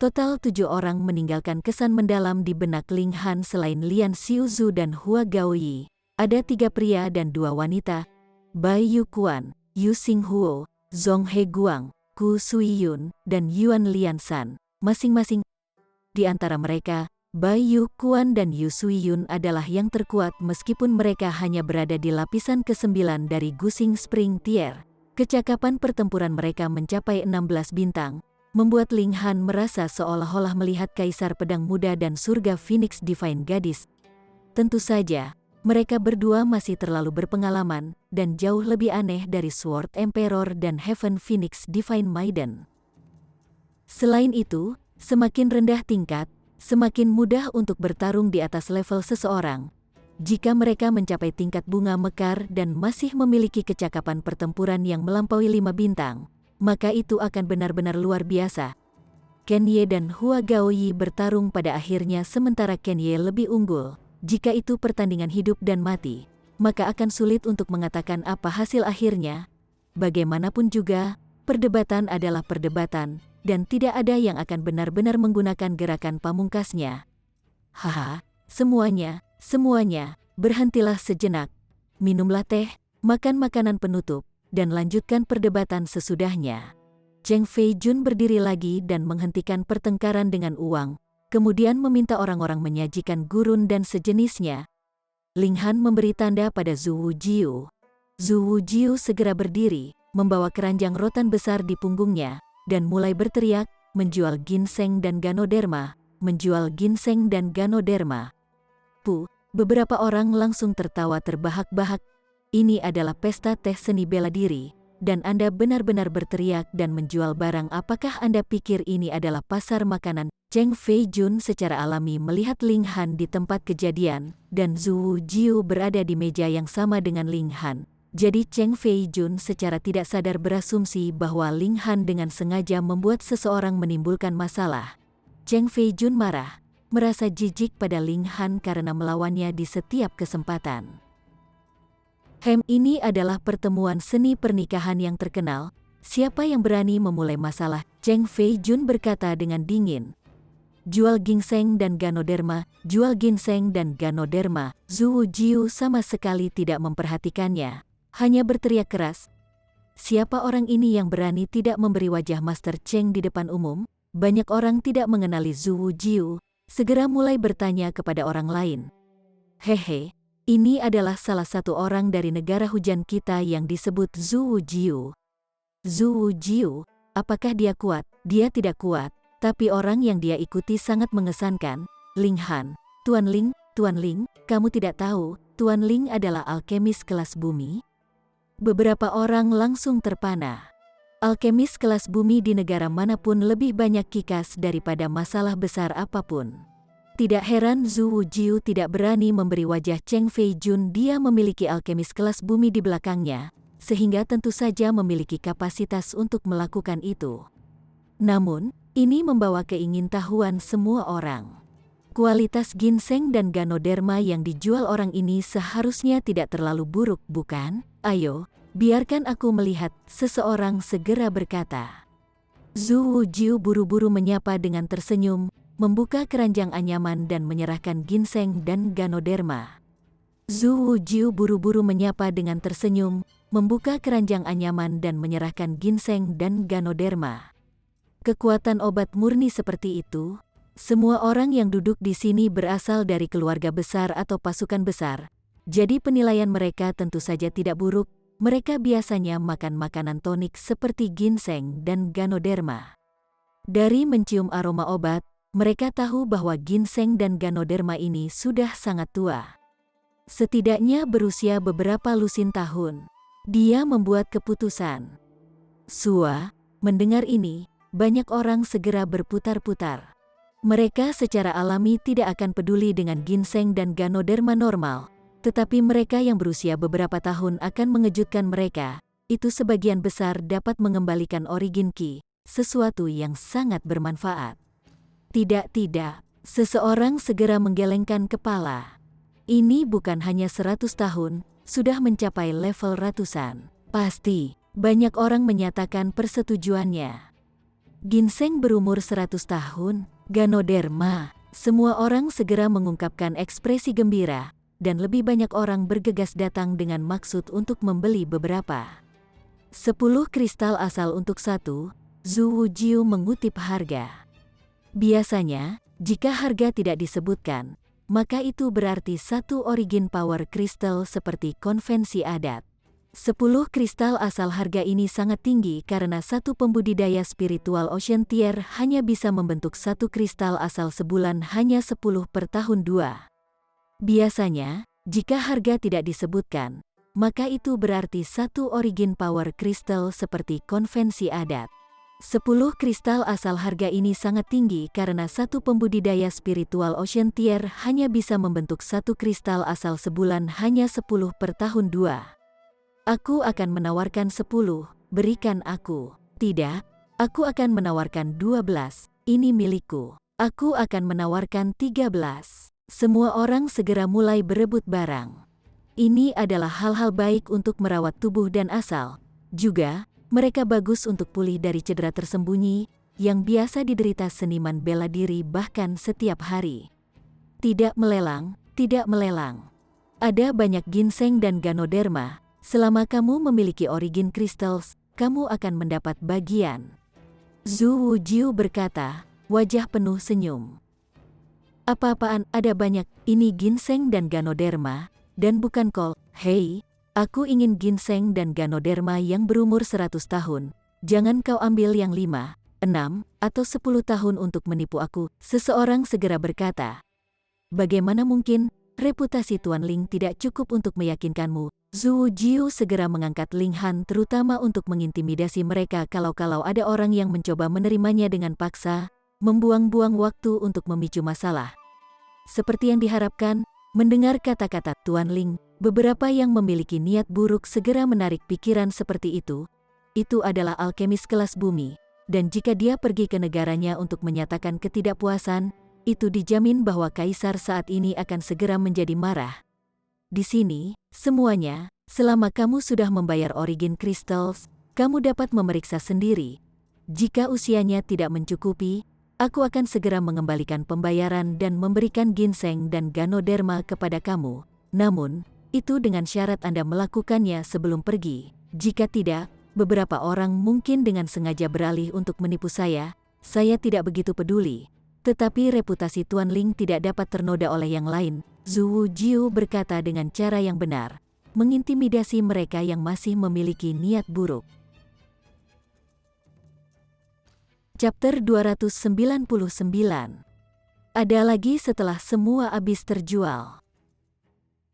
Total 7 orang meninggalkan kesan mendalam di benak Ling Han selain Lian Xiuzhu dan Hua Gaoyi. Ada 3 pria dan 2 wanita, Bai Yu Quan, Yu Xinghuo, Zhong He Guang, Ku Suiyun, dan Yuan Liansan, masing-masing. Di antara mereka, Bai Yu Quan dan Yu Suiyun adalah yang terkuat meskipun mereka hanya berada di lapisan ke-9 dari Guxing Spring Tier. Kecakapan pertempuran mereka mencapai 16 bintang, membuat Ling Han merasa seolah-olah melihat Kaisar Pedang Muda dan Surga Phoenix Divine Gadis. Tentu saja, mereka berdua masih terlalu berpengalaman dan jauh lebih aneh dari Sword Emperor dan Heaven Phoenix Divine Maiden. Selain itu, semakin rendah tingkat, semakin mudah untuk bertarung di atas level seseorang. Jika mereka mencapai tingkat bunga mekar dan masih memiliki kecakapan pertempuran yang melampaui 5 bintang, maka itu akan benar-benar luar biasa. Ken Ye dan Hua Gaoyi bertarung pada akhirnya sementara Ken Ye lebih unggul. Jika itu pertandingan hidup dan mati, maka akan sulit untuk mengatakan apa hasil akhirnya. Bagaimanapun juga, perdebatan adalah perdebatan, dan tidak ada yang akan benar-benar menggunakan gerakan pamungkasnya. Haha, semuanya, berhentilah sejenak. Minumlah teh, makan makanan penutup, dan lanjutkan perdebatan sesudahnya. Cheng Fei Jun berdiri lagi dan menghentikan pertengkaran dengan uang, kemudian meminta orang-orang menyajikan gurun dan sejenisnya. Ling Han memberi tanda pada Zhu Wujiu. Zhu Wujiu segera berdiri, membawa keranjang rotan besar di punggungnya, dan mulai berteriak, menjual ginseng dan ganoderma, menjual ginseng dan ganoderma. Beberapa orang langsung tertawa terbahak-bahak. Ini adalah pesta teh seni bela diri, dan Anda benar-benar berteriak dan menjual barang. Apakah Anda pikir ini adalah pasar makanan? Cheng Fei Jun secara alami melihat Ling Han di tempat kejadian, dan Zhu Wujiu berada di meja yang sama dengan Ling Han. Jadi Cheng Fei Jun secara tidak sadar berasumsi bahwa Ling Han dengan sengaja membuat seseorang menimbulkan masalah. Cheng Fei Jun marah, merasa jijik pada Ling Han karena melawannya di setiap kesempatan. Ini adalah pertemuan seni pernikahan yang terkenal. Siapa yang berani memulai masalah? Cheng Fei Jun berkata dengan dingin. Jual ginseng dan ganoderma, jual ginseng dan ganoderma. Zhu Wujiu sama sekali tidak memperhatikannya. Hanya berteriak keras. Siapa orang ini yang berani tidak memberi wajah Master Cheng di depan umum? Banyak orang tidak mengenali Zhu Wujiu, segera mulai bertanya kepada orang lain. Hehe, ini adalah salah satu orang dari negara hujan kita yang disebut Zhu Wujiu. Zhu Wujiu, apakah dia kuat? Dia tidak kuat, tapi orang yang dia ikuti sangat mengesankan. Ling Han, Tuan Ling, kamu tidak tahu, Tuan Ling adalah alkemis kelas bumi? Beberapa orang langsung terpana. Alkemis kelas bumi di negara manapun lebih banyak kikas daripada masalah besar apapun. Tidak heran Zhu Wujiu tidak berani memberi wajah Cheng Fei Jun. Dia memiliki alkemis kelas bumi di belakangnya, sehingga tentu saja memiliki kapasitas untuk melakukan itu. Namun, ini membawa keingintahuan semua orang. Kualitas ginseng dan ganoderma yang dijual orang ini seharusnya tidak terlalu buruk, bukan? Ayo, biarkan aku melihat, seseorang segera berkata. Zhu Wujiu buru-buru menyapa dengan tersenyum, membuka keranjang anyaman dan menyerahkan ginseng dan ganoderma. Zhu Wujiu buru-buru menyapa dengan tersenyum, membuka keranjang anyaman dan menyerahkan ginseng dan ganoderma. Kekuatan obat murni seperti itu. Semua orang yang duduk di sini berasal dari keluarga besar atau pasukan besar, jadi penilaian mereka tentu saja tidak buruk. Mereka biasanya makan makanan tonik seperti ginseng dan ganoderma. Dari mencium aroma obat, mereka tahu bahwa ginseng dan ganoderma ini sudah sangat tua. Setidaknya berusia beberapa lusin tahun. Dia membuat keputusan. Mendengar ini, banyak orang segera berputar-putar. Mereka secara alami tidak akan peduli dengan ginseng dan ganoderma normal, tetapi mereka yang berusia beberapa tahun akan mengejutkan mereka. Itu sebagian besar dapat mengembalikan origin ki, sesuatu yang sangat bermanfaat. Tidak, seseorang segera menggelengkan kepala. Ini bukan hanya 100 tahun, sudah mencapai level ratusan. Pasti, banyak orang menyatakan persetujuannya. Ginseng berumur 100 tahun, Ganoderma. Semua orang segera mengungkapkan ekspresi gembira, dan lebih banyak orang bergegas datang dengan maksud untuk membeli beberapa. 10 kristal asal untuk satu, Zhu Wujiu mengutip harga. Biasanya, jika harga tidak disebutkan, maka itu berarti satu origin power crystal seperti konvensi adat. 10 kristal asal harga ini sangat tinggi karena satu pembudidaya spiritual Ocean Tier hanya bisa membentuk satu kristal asal sebulan hanya 10 per tahun 2. Biasanya, jika harga tidak disebutkan, maka itu berarti satu origin power crystal seperti konvensi adat. 10 kristal asal harga ini sangat tinggi karena satu pembudidaya spiritual Ocean Tier hanya bisa membentuk satu kristal asal sebulan hanya 10 per tahun 2. Aku akan menawarkan 10, berikan aku. Tidak, aku akan menawarkan 12, ini milikku. Aku akan menawarkan 13. Semua orang segera mulai berebut barang. Ini adalah hal-hal baik untuk merawat tubuh dan asal. Juga, mereka bagus untuk pulih dari cedera tersembunyi, yang biasa diderita seniman bela diri bahkan setiap hari. Tidak melelang, tidak melelang. Ada banyak ginseng dan ganoderma, selama kamu memiliki origin crystals, kamu akan mendapat bagian. Zhu Wujiu berkata, wajah penuh senyum. Apa-apaan, ada banyak, ini ginseng dan ganoderma, dan bukan kol, hei. Aku ingin ginseng dan ganoderma yang berumur 100 tahun. Jangan kau ambil yang 5, 6, atau 10 tahun untuk menipu aku, seseorang segera berkata. Bagaimana mungkin, reputasi Tuan Ling tidak cukup untuk meyakinkanmu? Zhu Wujiu segera mengangkat Ling Han terutama untuk mengintimidasi mereka kalau ada orang yang mencoba menerimanya dengan paksa, membuang-buang waktu untuk memicu masalah. Seperti yang diharapkan, mendengar kata-kata Tuan Ling, beberapa yang memiliki niat buruk segera menarik pikiran seperti itu. Itu adalah alkemis kelas bumi, dan jika dia pergi ke negaranya untuk menyatakan ketidakpuasan, itu dijamin bahwa kaisar saat ini akan segera menjadi marah. Di sini, semuanya, selama kamu sudah membayar origin crystals, kamu dapat memeriksa sendiri. Jika usianya tidak mencukupi, aku akan segera mengembalikan pembayaran dan memberikan ginseng dan ganoderma kepada kamu. Namun, itu dengan syarat Anda melakukannya sebelum pergi. Jika tidak, beberapa orang mungkin dengan sengaja beralih untuk menipu saya tidak begitu peduli. Tetapi reputasi Tuan Ling tidak dapat ternoda oleh yang lain. Zhu Wujiu berkata dengan cara yang benar, mengintimidasi mereka yang masih memiliki niat buruk. Chapter 299. Ada lagi setelah semua habis terjual.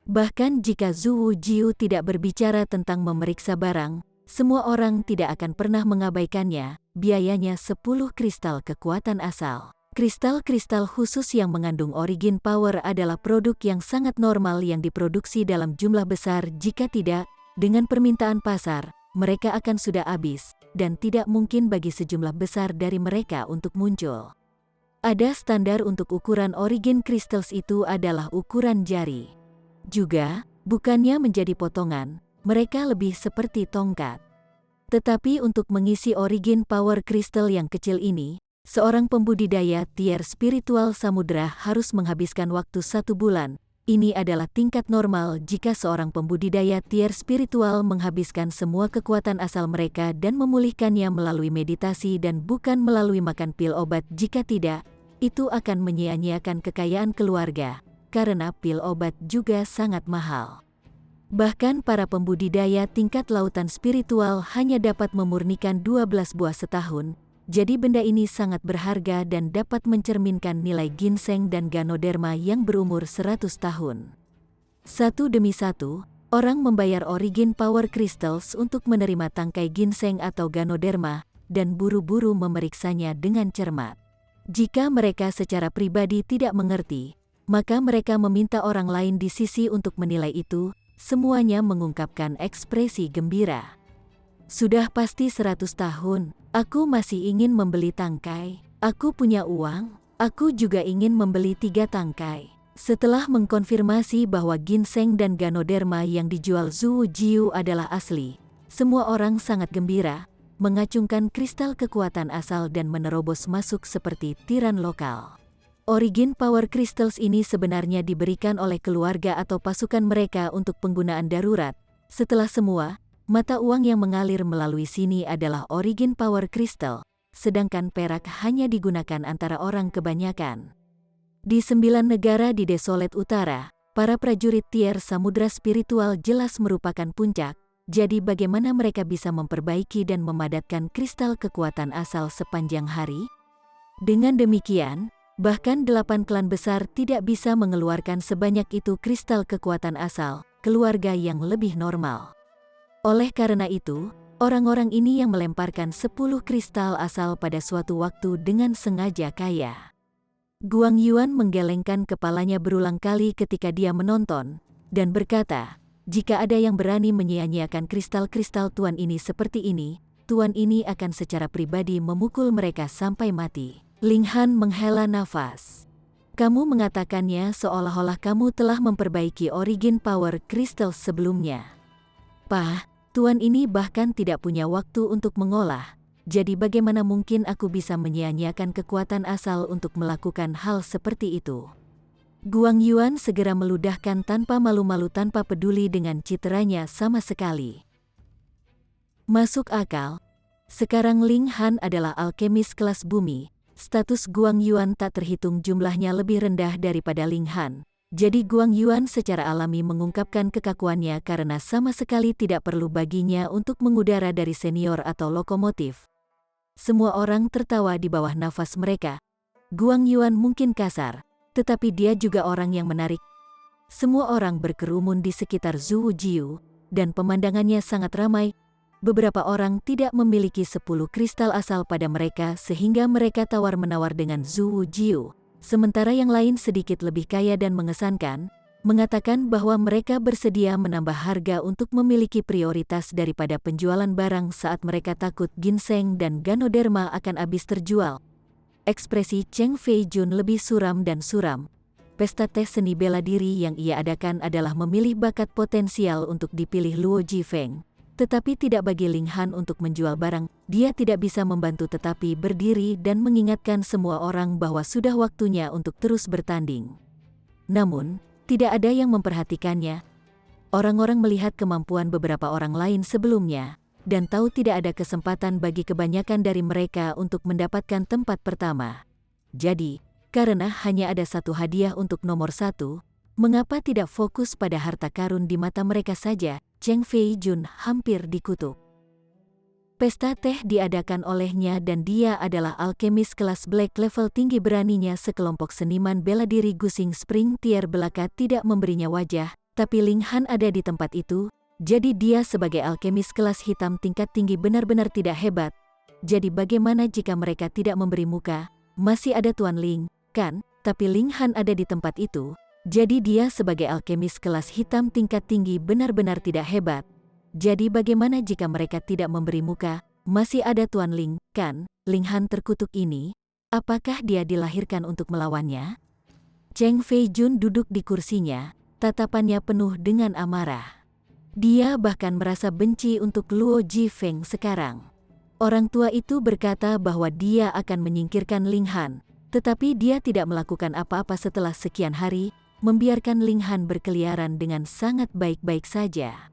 Bahkan jika Zhu Wujiu tidak berbicara tentang memeriksa barang, semua orang tidak akan pernah mengabaikannya. Biayanya 10 kristal kekuatan asal. Kristal-kristal khusus yang mengandung origin power adalah produk yang sangat normal yang diproduksi dalam jumlah besar. Jika tidak, dengan permintaan pasar, mereka akan sudah habis, dan tidak mungkin bagi sejumlah besar dari mereka untuk muncul. Ada standar untuk ukuran origin crystals, itu adalah ukuran jari. Juga, bukannya menjadi potongan, mereka lebih seperti tongkat. Tetapi untuk mengisi origin power crystal yang kecil ini, seorang pembudidaya tier spiritual samudra harus menghabiskan waktu 1 bulan. Ini adalah tingkat normal jika seorang pembudidaya tier spiritual menghabiskan semua kekuatan asal mereka dan memulihkannya melalui meditasi dan bukan melalui makan pil obat. Jika tidak, itu akan menyia-nyiakan kekayaan keluarga. Karena pil obat juga sangat mahal. Bahkan para pembudidaya tingkat lautan spiritual hanya dapat memurnikan 12 buah setahun, jadi benda ini sangat berharga dan dapat mencerminkan nilai ginseng dan ganoderma yang berumur 100 tahun. Satu demi satu, orang membayar origin power crystals untuk menerima tangkai ginseng atau ganoderma, dan buru-buru memeriksanya dengan cermat. Jika mereka secara pribadi tidak mengerti, maka mereka meminta orang lain di sisi untuk menilai itu. Semuanya mengungkapkan ekspresi gembira. Sudah pasti 100 tahun, aku masih ingin membeli tangkai. Aku punya uang, aku juga ingin membeli 3 tangkai. Setelah mengkonfirmasi bahwa ginseng dan ganoderma yang dijual Zhu Jiu adalah asli, semua orang sangat gembira, mengacungkan kristal kekuatan asal dan menerobos masuk seperti tiran lokal. Origin Power Crystals ini sebenarnya diberikan oleh keluarga atau pasukan mereka untuk penggunaan darurat. Setelah semua, mata uang yang mengalir melalui sini adalah Origin Power Crystal, sedangkan perak hanya digunakan antara orang kebanyakan. Di 9 negara di Desolate Utara, para prajurit tier samudra spiritual jelas merupakan puncak, jadi bagaimana mereka bisa memperbaiki dan memadatkan kristal kekuatan asal sepanjang hari? Dengan demikian, bahkan 8 klan besar tidak bisa mengeluarkan sebanyak itu kristal kekuatan asal, keluarga yang lebih normal. Oleh karena itu, orang-orang ini yang melemparkan 10 kristal asal pada suatu waktu dengan sengaja kaya. Guang Yuan menggelengkan kepalanya berulang kali ketika dia menonton, dan berkata, jika ada yang berani menyia-nyiakan kristal-kristal tuan ini seperti ini, tuan ini akan secara pribadi memukul mereka sampai mati. Ling Han menghela nafas. Kamu mengatakannya seolah-olah kamu telah memperbaiki Origin Power Crystals sebelumnya. Pah, tuan ini bahkan tidak punya waktu untuk mengolah. Jadi bagaimana mungkin aku bisa menyia-nyiakan kekuatan asal untuk melakukan hal seperti itu? Guang Yuan segera meludahkan tanpa malu-malu tanpa peduli dengan citranya sama sekali. Masuk akal. Sekarang Ling Han adalah alkemis kelas bumi. Status Guang Yuan tak terhitung jumlahnya lebih rendah daripada Ling Han. Jadi Guang Yuan secara alami mengungkapkan kekakuannya karena sama sekali tidak perlu baginya untuk mengudara dari senior atau lokomotif. Semua orang tertawa di bawah nafas mereka. Guang Yuan mungkin kasar, tetapi dia juga orang yang menarik. Semua orang berkerumun di sekitar Zhu Jiu, dan pemandangannya sangat ramai. Beberapa orang tidak memiliki 10 kristal asal pada mereka sehingga mereka tawar-menawar dengan Zhu Jiu. Sementara yang lain sedikit lebih kaya dan mengesankan, mengatakan bahwa mereka bersedia menambah harga untuk memiliki prioritas daripada penjualan barang saat mereka takut ginseng dan ganoderma akan habis terjual. Ekspresi Cheng Fei Jun lebih suram dan suram. Pesta tes seni bela diri yang ia adakan adalah memilih bakat potensial untuk dipilih Luo Jifeng. Tetapi tidak bagi Ling Han untuk menjual barang, dia tidak bisa membantu tetapi berdiri dan mengingatkan semua orang bahwa sudah waktunya untuk terus bertanding. Namun, tidak ada yang memperhatikannya. Orang-orang melihat kemampuan beberapa orang lain sebelumnya, dan tahu tidak ada kesempatan bagi kebanyakan dari mereka untuk mendapatkan tempat pertama. Jadi, karena hanya ada satu hadiah untuk nomor 1, mengapa tidak fokus pada harta karun di mata mereka saja? Cheng Fei Jun hampir dikutuk. Pesta teh diadakan olehnya dan dia adalah alkemis kelas black level tinggi. Beraninya sekelompok seniman bela diri Gusing Spring tier belaka tidak memberinya wajah, tapi Ling Han ada di tempat itu, jadi dia sebagai alkemis kelas hitam tingkat tinggi benar-benar tidak hebat. Jadi bagaimana jika mereka tidak memberi muka? Masih ada Tuan Ling, kan? Tapi Ling Han ada di tempat itu, jadi dia sebagai alkemis kelas hitam tingkat tinggi benar-benar tidak hebat. Jadi bagaimana jika mereka tidak memberi muka? Masih ada Tuan Ling, kan? Ling Han terkutuk ini. Apakah dia dilahirkan untuk melawannya? Cheng Fei Jun duduk di kursinya, tatapannya penuh dengan amarah. Dia bahkan merasa benci untuk Luo Jifeng sekarang. Orang tua itu berkata bahwa dia akan menyingkirkan Ling Han, tetapi dia tidak melakukan apa-apa setelah sekian hari, membiarkan Ling Han berkeliaran dengan sangat baik-baik saja.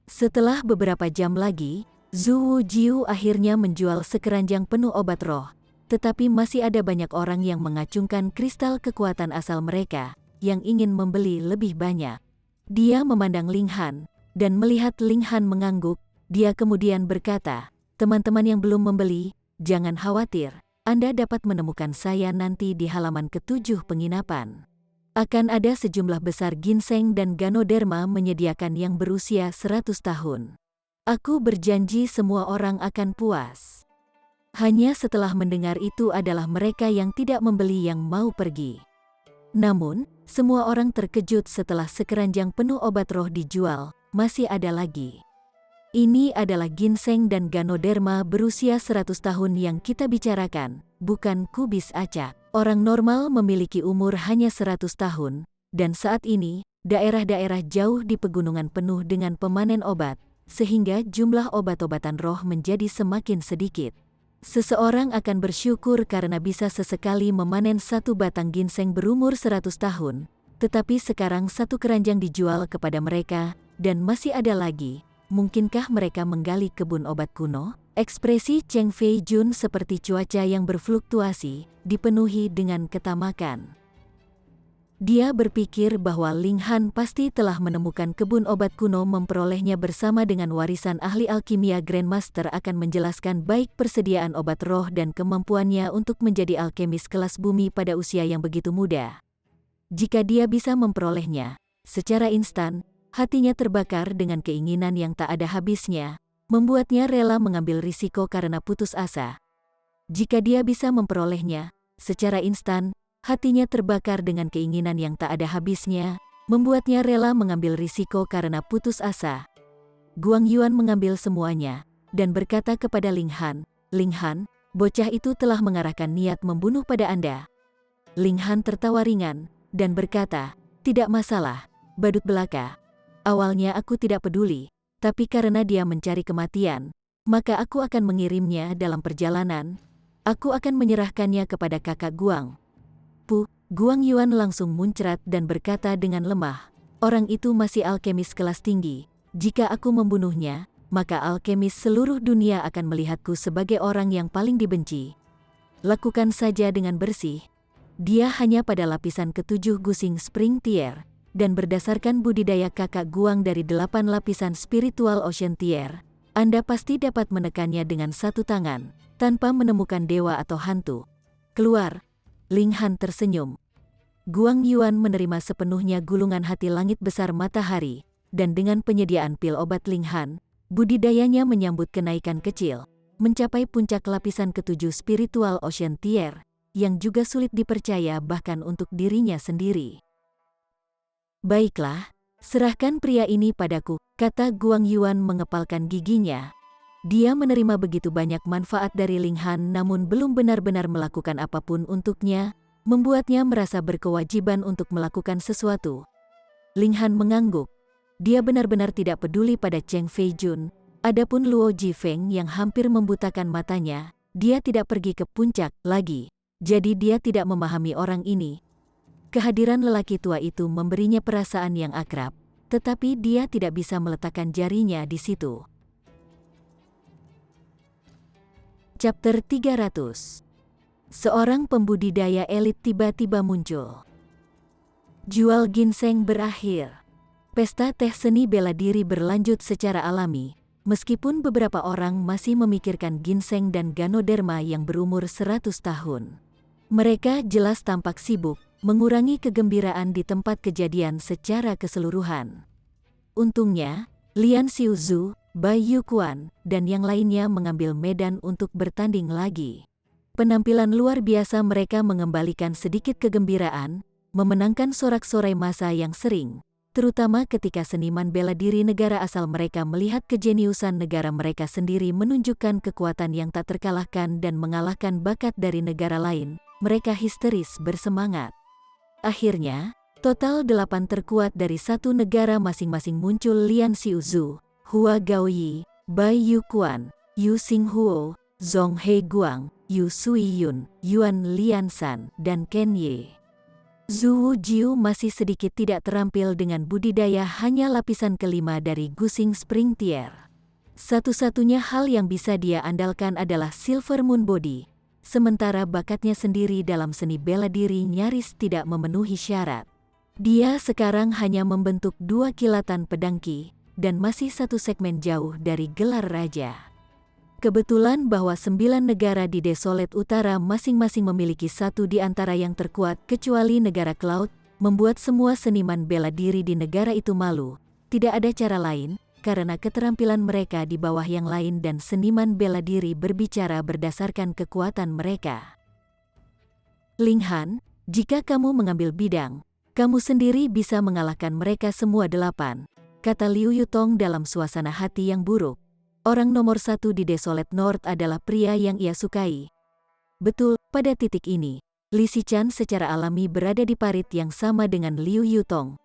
Setelah beberapa jam lagi, Zhu Jiu akhirnya menjual sekeranjang penuh obat roh, tetapi masih ada banyak orang yang mengacungkan kristal kekuatan asal mereka, yang ingin membeli lebih banyak. Dia memandang Ling Han, dan melihat Ling Han mengangguk, dia kemudian berkata, teman-teman yang belum membeli, jangan khawatir, Anda dapat menemukan saya nanti di halaman ke-7 penginapan. Akan ada sejumlah besar ginseng dan ganoderma menyediakan yang berusia 100 tahun. Aku berjanji semua orang akan puas. Hanya setelah mendengar itu adalah mereka yang tidak membeli yang mau pergi. Namun, semua orang terkejut setelah sekeranjang penuh obat roh dijual, masih ada lagi. Ini adalah ginseng dan ganoderma berusia 100 tahun yang kita bicarakan, bukan kubis acak. Orang normal memiliki umur hanya 100 tahun, dan saat ini, daerah-daerah jauh di pegunungan penuh dengan pemanen obat, sehingga jumlah obat-obatan roh menjadi semakin sedikit. Seseorang akan bersyukur karena bisa sesekali memanen satu batang ginseng berumur 100 tahun, tetapi sekarang satu keranjang dijual kepada mereka, dan masih ada lagi. Mungkinkah mereka menggali kebun obat kuno? Ekspresi Cheng Fei Jun seperti cuaca yang berfluktuasi, dipenuhi dengan ketamakan. Dia berpikir bahwa Ling Han pasti telah menemukan kebun obat kuno, memperolehnya bersama dengan warisan ahli alkimia Grandmaster akan menjelaskan baik persediaan obat roh dan kemampuannya untuk menjadi alkemis kelas bumi pada usia yang begitu muda. Jika dia bisa memperolehnya secara instan, hatinya terbakar dengan keinginan yang tak ada habisnya, membuatnya rela mengambil risiko karena putus asa. Jika dia bisa memperolehnya secara instan, hatinya terbakar dengan keinginan yang tak ada habisnya, membuatnya rela mengambil risiko karena putus asa. Guang Yuan mengambil semuanya, dan berkata kepada Ling Han, "Ling Han, bocah itu telah mengarahkan niat membunuh pada Anda." Ling Han tertawa ringan, dan berkata, "Tidak masalah, badut belaka. Awalnya aku tidak peduli, tapi karena dia mencari kematian, maka aku akan mengirimnya dalam perjalanan. Aku akan menyerahkannya kepada kakak Guang." Guang Yuan langsung muncrat dan berkata dengan lemah, "Orang itu masih alkemis kelas tinggi. Jika aku membunuhnya, maka alkemis seluruh dunia akan melihatku sebagai orang yang paling dibenci. Lakukan saja dengan bersih." Dia hanya pada lapisan ke-7 Gusing Spring Tier, dan berdasarkan budidaya kakak Guang dari 8 lapisan spiritual Ocean Tier, Anda pasti dapat menekannya dengan satu tangan, tanpa menemukan dewa atau hantu. Keluar. Ling Han tersenyum. Guang Yuan menerima sepenuhnya gulungan hati langit besar matahari, dan dengan penyediaan pil obat Ling Han, budidayanya menyambut kenaikan kecil, mencapai puncak lapisan ke-7 spiritual Ocean Tier, yang juga sulit dipercaya bahkan untuk dirinya sendiri. "Baiklah, serahkan pria ini padaku," kata Guang Yuan mengepalkan giginya. Dia menerima begitu banyak manfaat dari Ling Han namun belum benar-benar melakukan apapun untuknya, membuatnya merasa berkewajiban untuk melakukan sesuatu. Ling Han mengangguk. Dia benar-benar tidak peduli pada Cheng Fei Jun. Adapun Luo Jifeng yang hampir membutakan matanya, dia tidak pergi ke puncak lagi. Jadi dia tidak memahami orang ini. Kehadiran lelaki tua itu memberinya perasaan yang akrab, tetapi dia tidak bisa meletakkan jarinya di situ. Chapter 300. Seorang pembudidaya elit tiba-tiba muncul. Jual ginseng berakhir. Pesta teh seni bela diri berlanjut secara alami, meskipun beberapa orang masih memikirkan ginseng dan Ganoderma yang berumur 100 tahun. Mereka jelas tampak sibuk, mengurangi kegembiraan di tempat kejadian secara keseluruhan. Untungnya, Lian Xiuzhu, Bai Yuquan, dan yang lainnya mengambil medan untuk bertanding lagi. Penampilan luar biasa mereka mengembalikan sedikit kegembiraan, memenangkan sorak-sorai massa yang sering, terutama ketika seniman bela diri negara asal mereka melihat kejeniusan negara mereka sendiri menunjukkan kekuatan yang tak terkalahkan dan mengalahkan bakat dari negara lain. Mereka histeris bersemangat. Akhirnya, total 8 terkuat dari satu negara masing-masing muncul: Lian Xiuzhu, Hua Gaoyi, Bai Yuquan, Yu Xinghuo, Zhong Heguang, Yu Suiyun, Yuan Lianshan, dan Ken Ye. Zhu Wujiu masih sedikit tidak terampil dengan budidaya hanya lapisan kelima dari Gusing Spring Tier. Satu-satunya hal yang bisa dia andalkan adalah Silver Moon Body, sementara bakatnya sendiri dalam seni bela diri nyaris tidak memenuhi syarat. Dia sekarang hanya membentuk 2 kilatan pedang Qi, dan masih satu segmen jauh dari gelar raja. Kebetulan bahwa 9 negara di Desolate Utara masing-masing memiliki satu di antara yang terkuat kecuali negara Cloud, membuat semua seniman bela diri di negara itu malu. Tidak ada cara lain, karena keterampilan mereka di bawah yang lain dan seniman bela diri berbicara berdasarkan kekuatan mereka. "Ling Han, jika kamu mengambil bidang, kamu sendiri bisa mengalahkan mereka semua 8, kata Liu Yutong dalam suasana hati yang buruk. Orang nomor 1 di Desolate North adalah pria yang ia sukai. Betul, pada titik ini, Li Xichan secara alami berada di parit yang sama dengan Liu Yutong.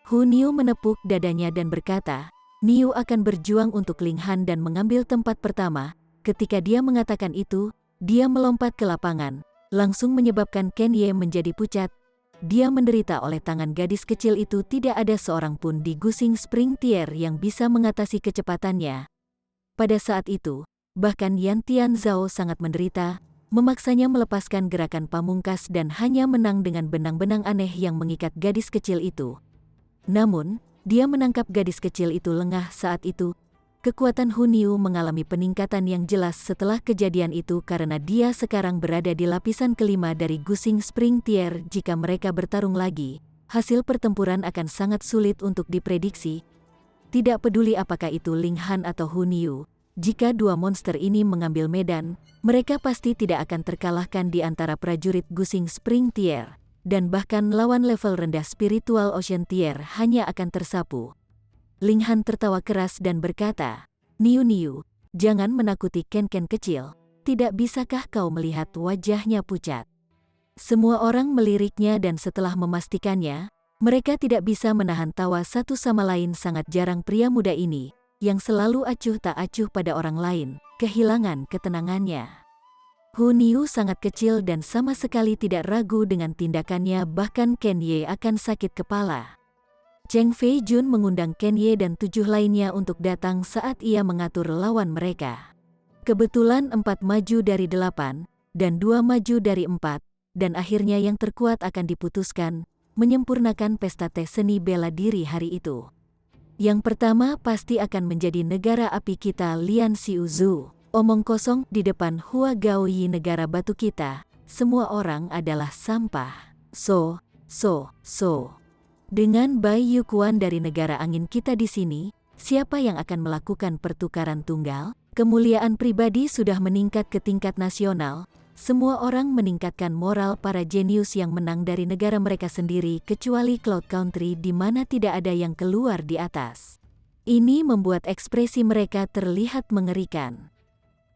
Hu Niu menepuk dadanya dan berkata, Niu akan berjuang untuk Ling Han dan mengambil tempat pertama. Ketika dia mengatakan itu, dia melompat ke lapangan, langsung menyebabkan Ken Ye menjadi pucat. Dia menderita oleh tangan gadis kecil itu. Tidak ada seorang pun di Gusing Spring Tier yang bisa mengatasi kecepatannya. Pada saat itu, bahkan Yan Tian Zhao sangat menderita, memaksanya melepaskan gerakan pamungkas dan hanya menang dengan benang-benang aneh yang mengikat gadis kecil itu. Namun, dia menangkap gadis kecil itu lengah saat itu. Kekuatan Hu Niu mengalami peningkatan yang jelas setelah kejadian itu karena dia sekarang berada di lapisan kelima dari Gusing Spring Tier. Jika mereka bertarung lagi, hasil pertempuran akan sangat sulit untuk diprediksi. Tidak peduli apakah itu Ling Han atau Hu Niu, jika dua monster ini mengambil medan, mereka pasti tidak akan terkalahkan di antara prajurit Gusing Spring Tier. Dan bahkan lawan level rendah spiritual Ocean Tier hanya akan tersapu. Ling Han tertawa keras dan berkata, Niu, jangan menakuti Ken kecil. Tidak bisakah kau melihat wajahnya pucat? Semua orang meliriknya dan setelah memastikannya, mereka tidak bisa menahan tawa satu sama lain. Sangat jarang pria muda ini, yang selalu acuh tak acuh pada orang lain, kehilangan ketenangannya. Hu Niu sangat kecil dan sama sekali tidak ragu dengan tindakannya, bahkan Ken Ye akan sakit kepala. Cheng Fei Jun mengundang Ken Ye dan 7 lainnya untuk datang saat ia mengatur lawan mereka. Kebetulan 4 maju dari 8, dan 2 maju dari 4, dan akhirnya yang terkuat akan diputuskan, menyempurnakan pesta teh seni bela diri hari itu. Yang pertama pasti akan menjadi negara api kita Lian Xiuzhu. Omong kosong di depan Hua Gaoyi negara batu kita, semua orang adalah sampah. So. Dengan Bai Yukuan dari negara angin kita di sini, siapa yang akan melakukan pertukaran tunggal? Kemuliaan pribadi sudah meningkat ke tingkat nasional. Semua orang meningkatkan moral para jenius yang menang dari negara mereka sendiri kecuali Cloud Country di mana tidak ada yang keluar di atas. Ini membuat ekspresi mereka terlihat mengerikan.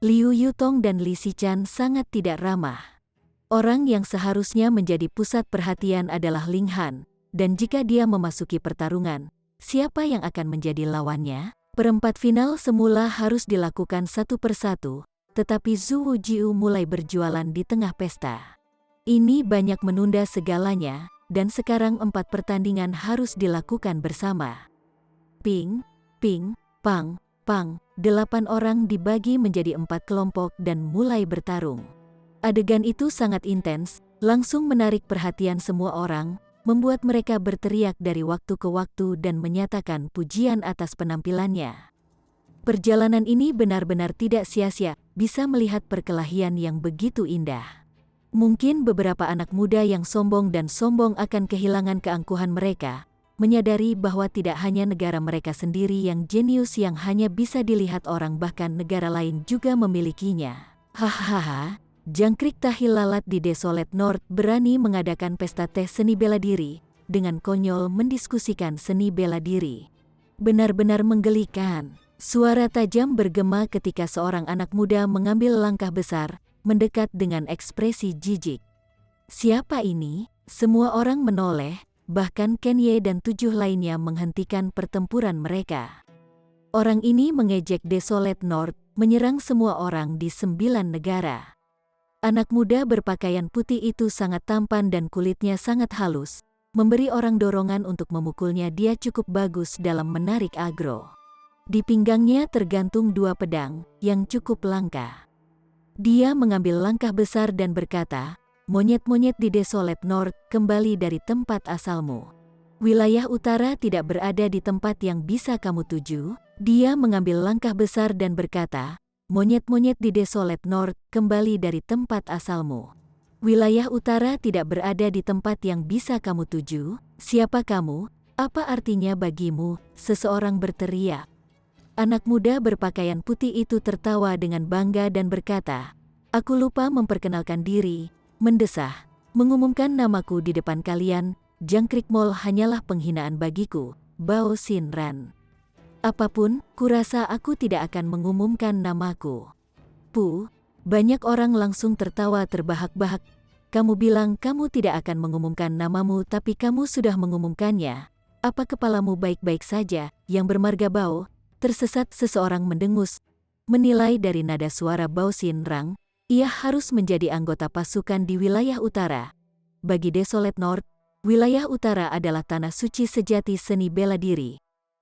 Liu Yutong dan Li Xichan sangat tidak ramah. Orang yang seharusnya menjadi pusat perhatian adalah Ling Han, dan jika dia memasuki pertarungan, siapa yang akan menjadi lawannya? Perempat final semula harus dilakukan satu persatu, tetapi Zhu Wujiu mulai berjualan di tengah pesta. Ini banyak menunda segalanya, dan sekarang 4 pertandingan harus dilakukan bersama. Ping, pang. 8 orang dibagi menjadi 4 kelompok dan mulai bertarung. Adegan itu sangat intens, langsung menarik perhatian semua orang, membuat mereka berteriak dari waktu ke waktu dan menyatakan pujian atas penampilannya. Perjalanan ini benar-benar tidak sia-sia, bisa melihat perkelahian yang begitu indah. Mungkin beberapa anak muda yang sombong akan kehilangan keangkuhan mereka, menyadari bahwa tidak hanya negara mereka sendiri yang jenius yang hanya bisa dilihat orang, bahkan negara lain juga memilikinya. Hahaha, jangkrik tahi lalat di Desolate North berani mengadakan pesta teh seni bela diri, dengan konyol mendiskusikan seni bela diri. Benar-benar menggelikan. Suara tajam bergema ketika seorang anak muda mengambil langkah besar, mendekat dengan ekspresi jijik. Siapa ini? Semua orang menoleh. Bahkan Ken Ye dan 7 lainnya menghentikan pertempuran mereka. Orang ini mengejek Desolate North, menyerang semua orang di 9 negara. Anak muda berpakaian putih itu sangat tampan dan kulitnya sangat halus, memberi orang dorongan untuk memukulnya. Dia cukup bagus dalam menarik agro. Di pinggangnya tergantung 2 pedang, yang cukup langka. Dia mengambil langkah besar dan berkata, monyet-monyet di Desolate North, kembali dari tempat asalmu. Wilayah utara tidak berada di tempat yang bisa kamu tuju. Dia mengambil langkah besar dan berkata, monyet-monyet di Desolate North, kembali dari tempat asalmu. Wilayah utara tidak berada di tempat yang bisa kamu tuju. Siapa kamu? Apa artinya bagimu? Seseorang berteriak. Anak muda berpakaian putih itu tertawa dengan bangga dan berkata, aku lupa memperkenalkan diri. Mendesah, mengumumkan namaku di depan kalian, jangkrik mall hanyalah penghinaan bagiku, Bao Xin Ran. Apapun, kurasa aku tidak akan mengumumkan namaku. Banyak orang langsung tertawa terbahak-bahak. kamu bilang kamu tidak akan mengumumkan namamu tapi kamu sudah mengumumkannya. Apa kepalamu baik-baik saja? Yang bermarga Bao, tersesat seseorang mendengus. Menilai dari nada suara Bao Xinrang, ia harus menjadi anggota pasukan di wilayah utara. Bagi Desolate North, wilayah utara adalah tanah suci sejati seni bela diri.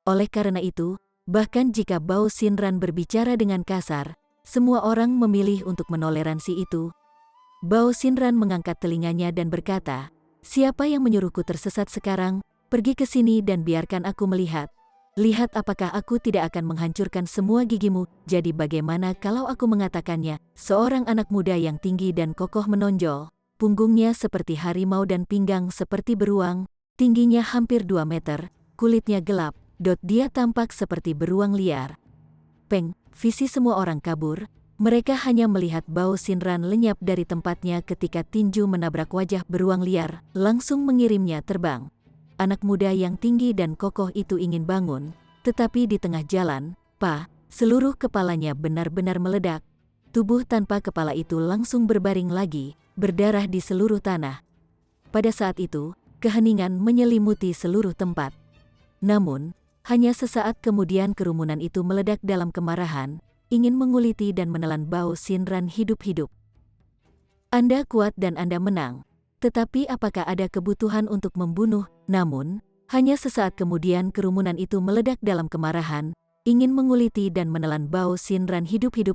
Oleh karena itu, bahkan jika Bao Xinran berbicara dengan kasar, semua orang memilih untuk menoleransi itu. Bao Xinran mengangkat telinganya dan berkata, "Siapa yang menyuruhku tersesat sekarang? Pergi ke sini dan biarkan aku melihat. Lihat apakah aku tidak akan menghancurkan semua gigimu." Jadi bagaimana kalau aku mengatakannya? Seorang anak muda yang tinggi dan kokoh menonjol, punggungnya seperti harimau dan pinggang seperti beruang, tingginya hampir 2 meter, kulitnya gelap, dia tampak seperti beruang liar. Peng, visi semua orang kabur. Mereka hanya melihat Bao Xinran lenyap dari tempatnya ketika tinju menabrak wajah beruang liar, langsung mengirimnya terbang. Anak muda yang tinggi dan kokoh itu ingin bangun, tetapi di tengah jalan, seluruh kepalanya benar-benar meledak. Tubuh tanpa kepala itu langsung berbaring lagi, berdarah di seluruh tanah. Pada saat itu, keheningan menyelimuti seluruh tempat. Namun, hanya sesaat kemudian kerumunan itu meledak dalam kemarahan, ingin menguliti dan menelan Bao Xinran hidup-hidup. Anda kuat dan Anda menang. Tetapi apakah ada kebutuhan untuk membunuh? Namun, hanya sesaat kemudian kerumunan itu meledak dalam kemarahan, ingin menguliti dan menelan Bao Xinran hidup-hidup.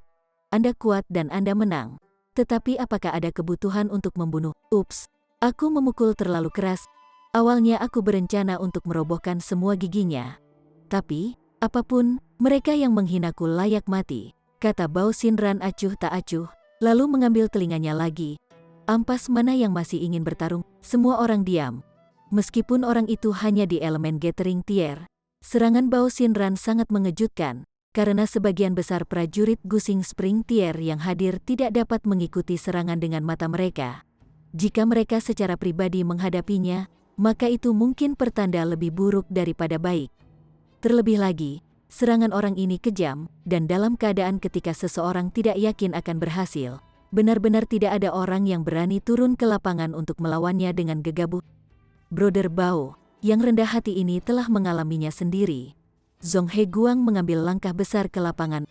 Anda kuat dan Anda menang. Tetapi apakah ada kebutuhan untuk membunuh? Ups, aku memukul terlalu keras. Awalnya aku berencana untuk merobohkan semua giginya. Tapi, apapun, mereka yang menghinaku layak mati, kata Bao Xinran acuh tak acuh, lalu mengambil telinganya lagi. Ampas mana yang masih ingin bertarung? Semua orang diam. Meskipun orang itu hanya di elemen Gathering Tier, serangan Bao Xinran sangat mengejutkan, karena sebagian besar prajurit Gusing Spring Tier yang hadir tidak dapat mengikuti serangan dengan mata mereka. Jika mereka secara pribadi menghadapinya, maka itu mungkin pertanda lebih buruk daripada baik. Terlebih lagi, serangan orang ini kejam, dan dalam keadaan ketika seseorang tidak yakin akan berhasil, benar-benar tidak ada orang yang berani turun ke lapangan untuk melawannya dengan gegabah. Brother Bao, yang rendah hati ini telah mengalaminya sendiri. Zhong He Guang mengambil langkah besar ke lapangan.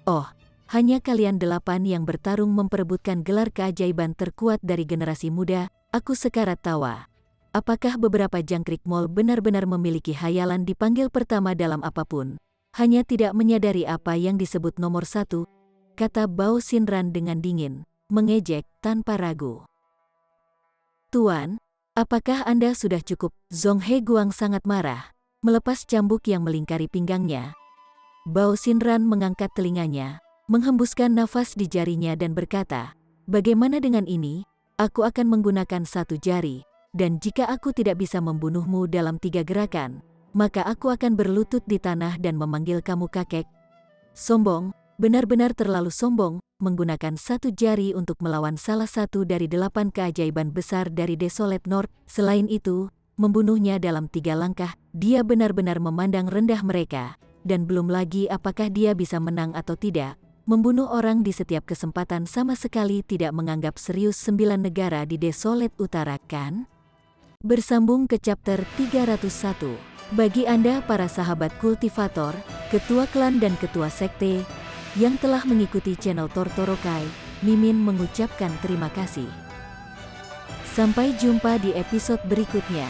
Oh, hanya kalian 8 yang bertarung memperebutkan gelar keajaiban terkuat dari generasi muda, aku sekarat tawa. Apakah beberapa jangkrik mall benar-benar memiliki hayalan dipanggil pertama dalam apapun? Hanya tidak menyadari apa yang disebut nomor 1, kata Bao Xinran dengan dingin, mengejek tanpa ragu. Tuan, apakah Anda sudah cukup? Zhong He Guang sangat marah, melepas cambuk yang melingkari pinggangnya. Bao Xinran mengangkat telinganya, menghembuskan nafas di jarinya dan berkata, bagaimana dengan ini? Aku akan menggunakan 1 jari. Dan jika aku tidak bisa membunuhmu dalam 3 gerakan, maka aku akan berlutut di tanah dan memanggil kamu kakek. Sombong, benar-benar terlalu sombong, menggunakan 1 jari untuk melawan salah satu dari 8 keajaiban besar dari Desolate North. Selain itu, membunuhnya dalam 3 langkah, dia benar-benar memandang rendah mereka. Dan belum lagi apakah dia bisa menang atau tidak. Membunuh orang di setiap kesempatan sama sekali tidak menganggap serius 9 negara di Desolate Utara, kan? Bersambung ke chapter 301. Bagi Anda para sahabat kultivator, ketua klan dan ketua sekte, yang telah mengikuti channel Tortorokai, Mimin mengucapkan terima kasih. Sampai jumpa di episode berikutnya.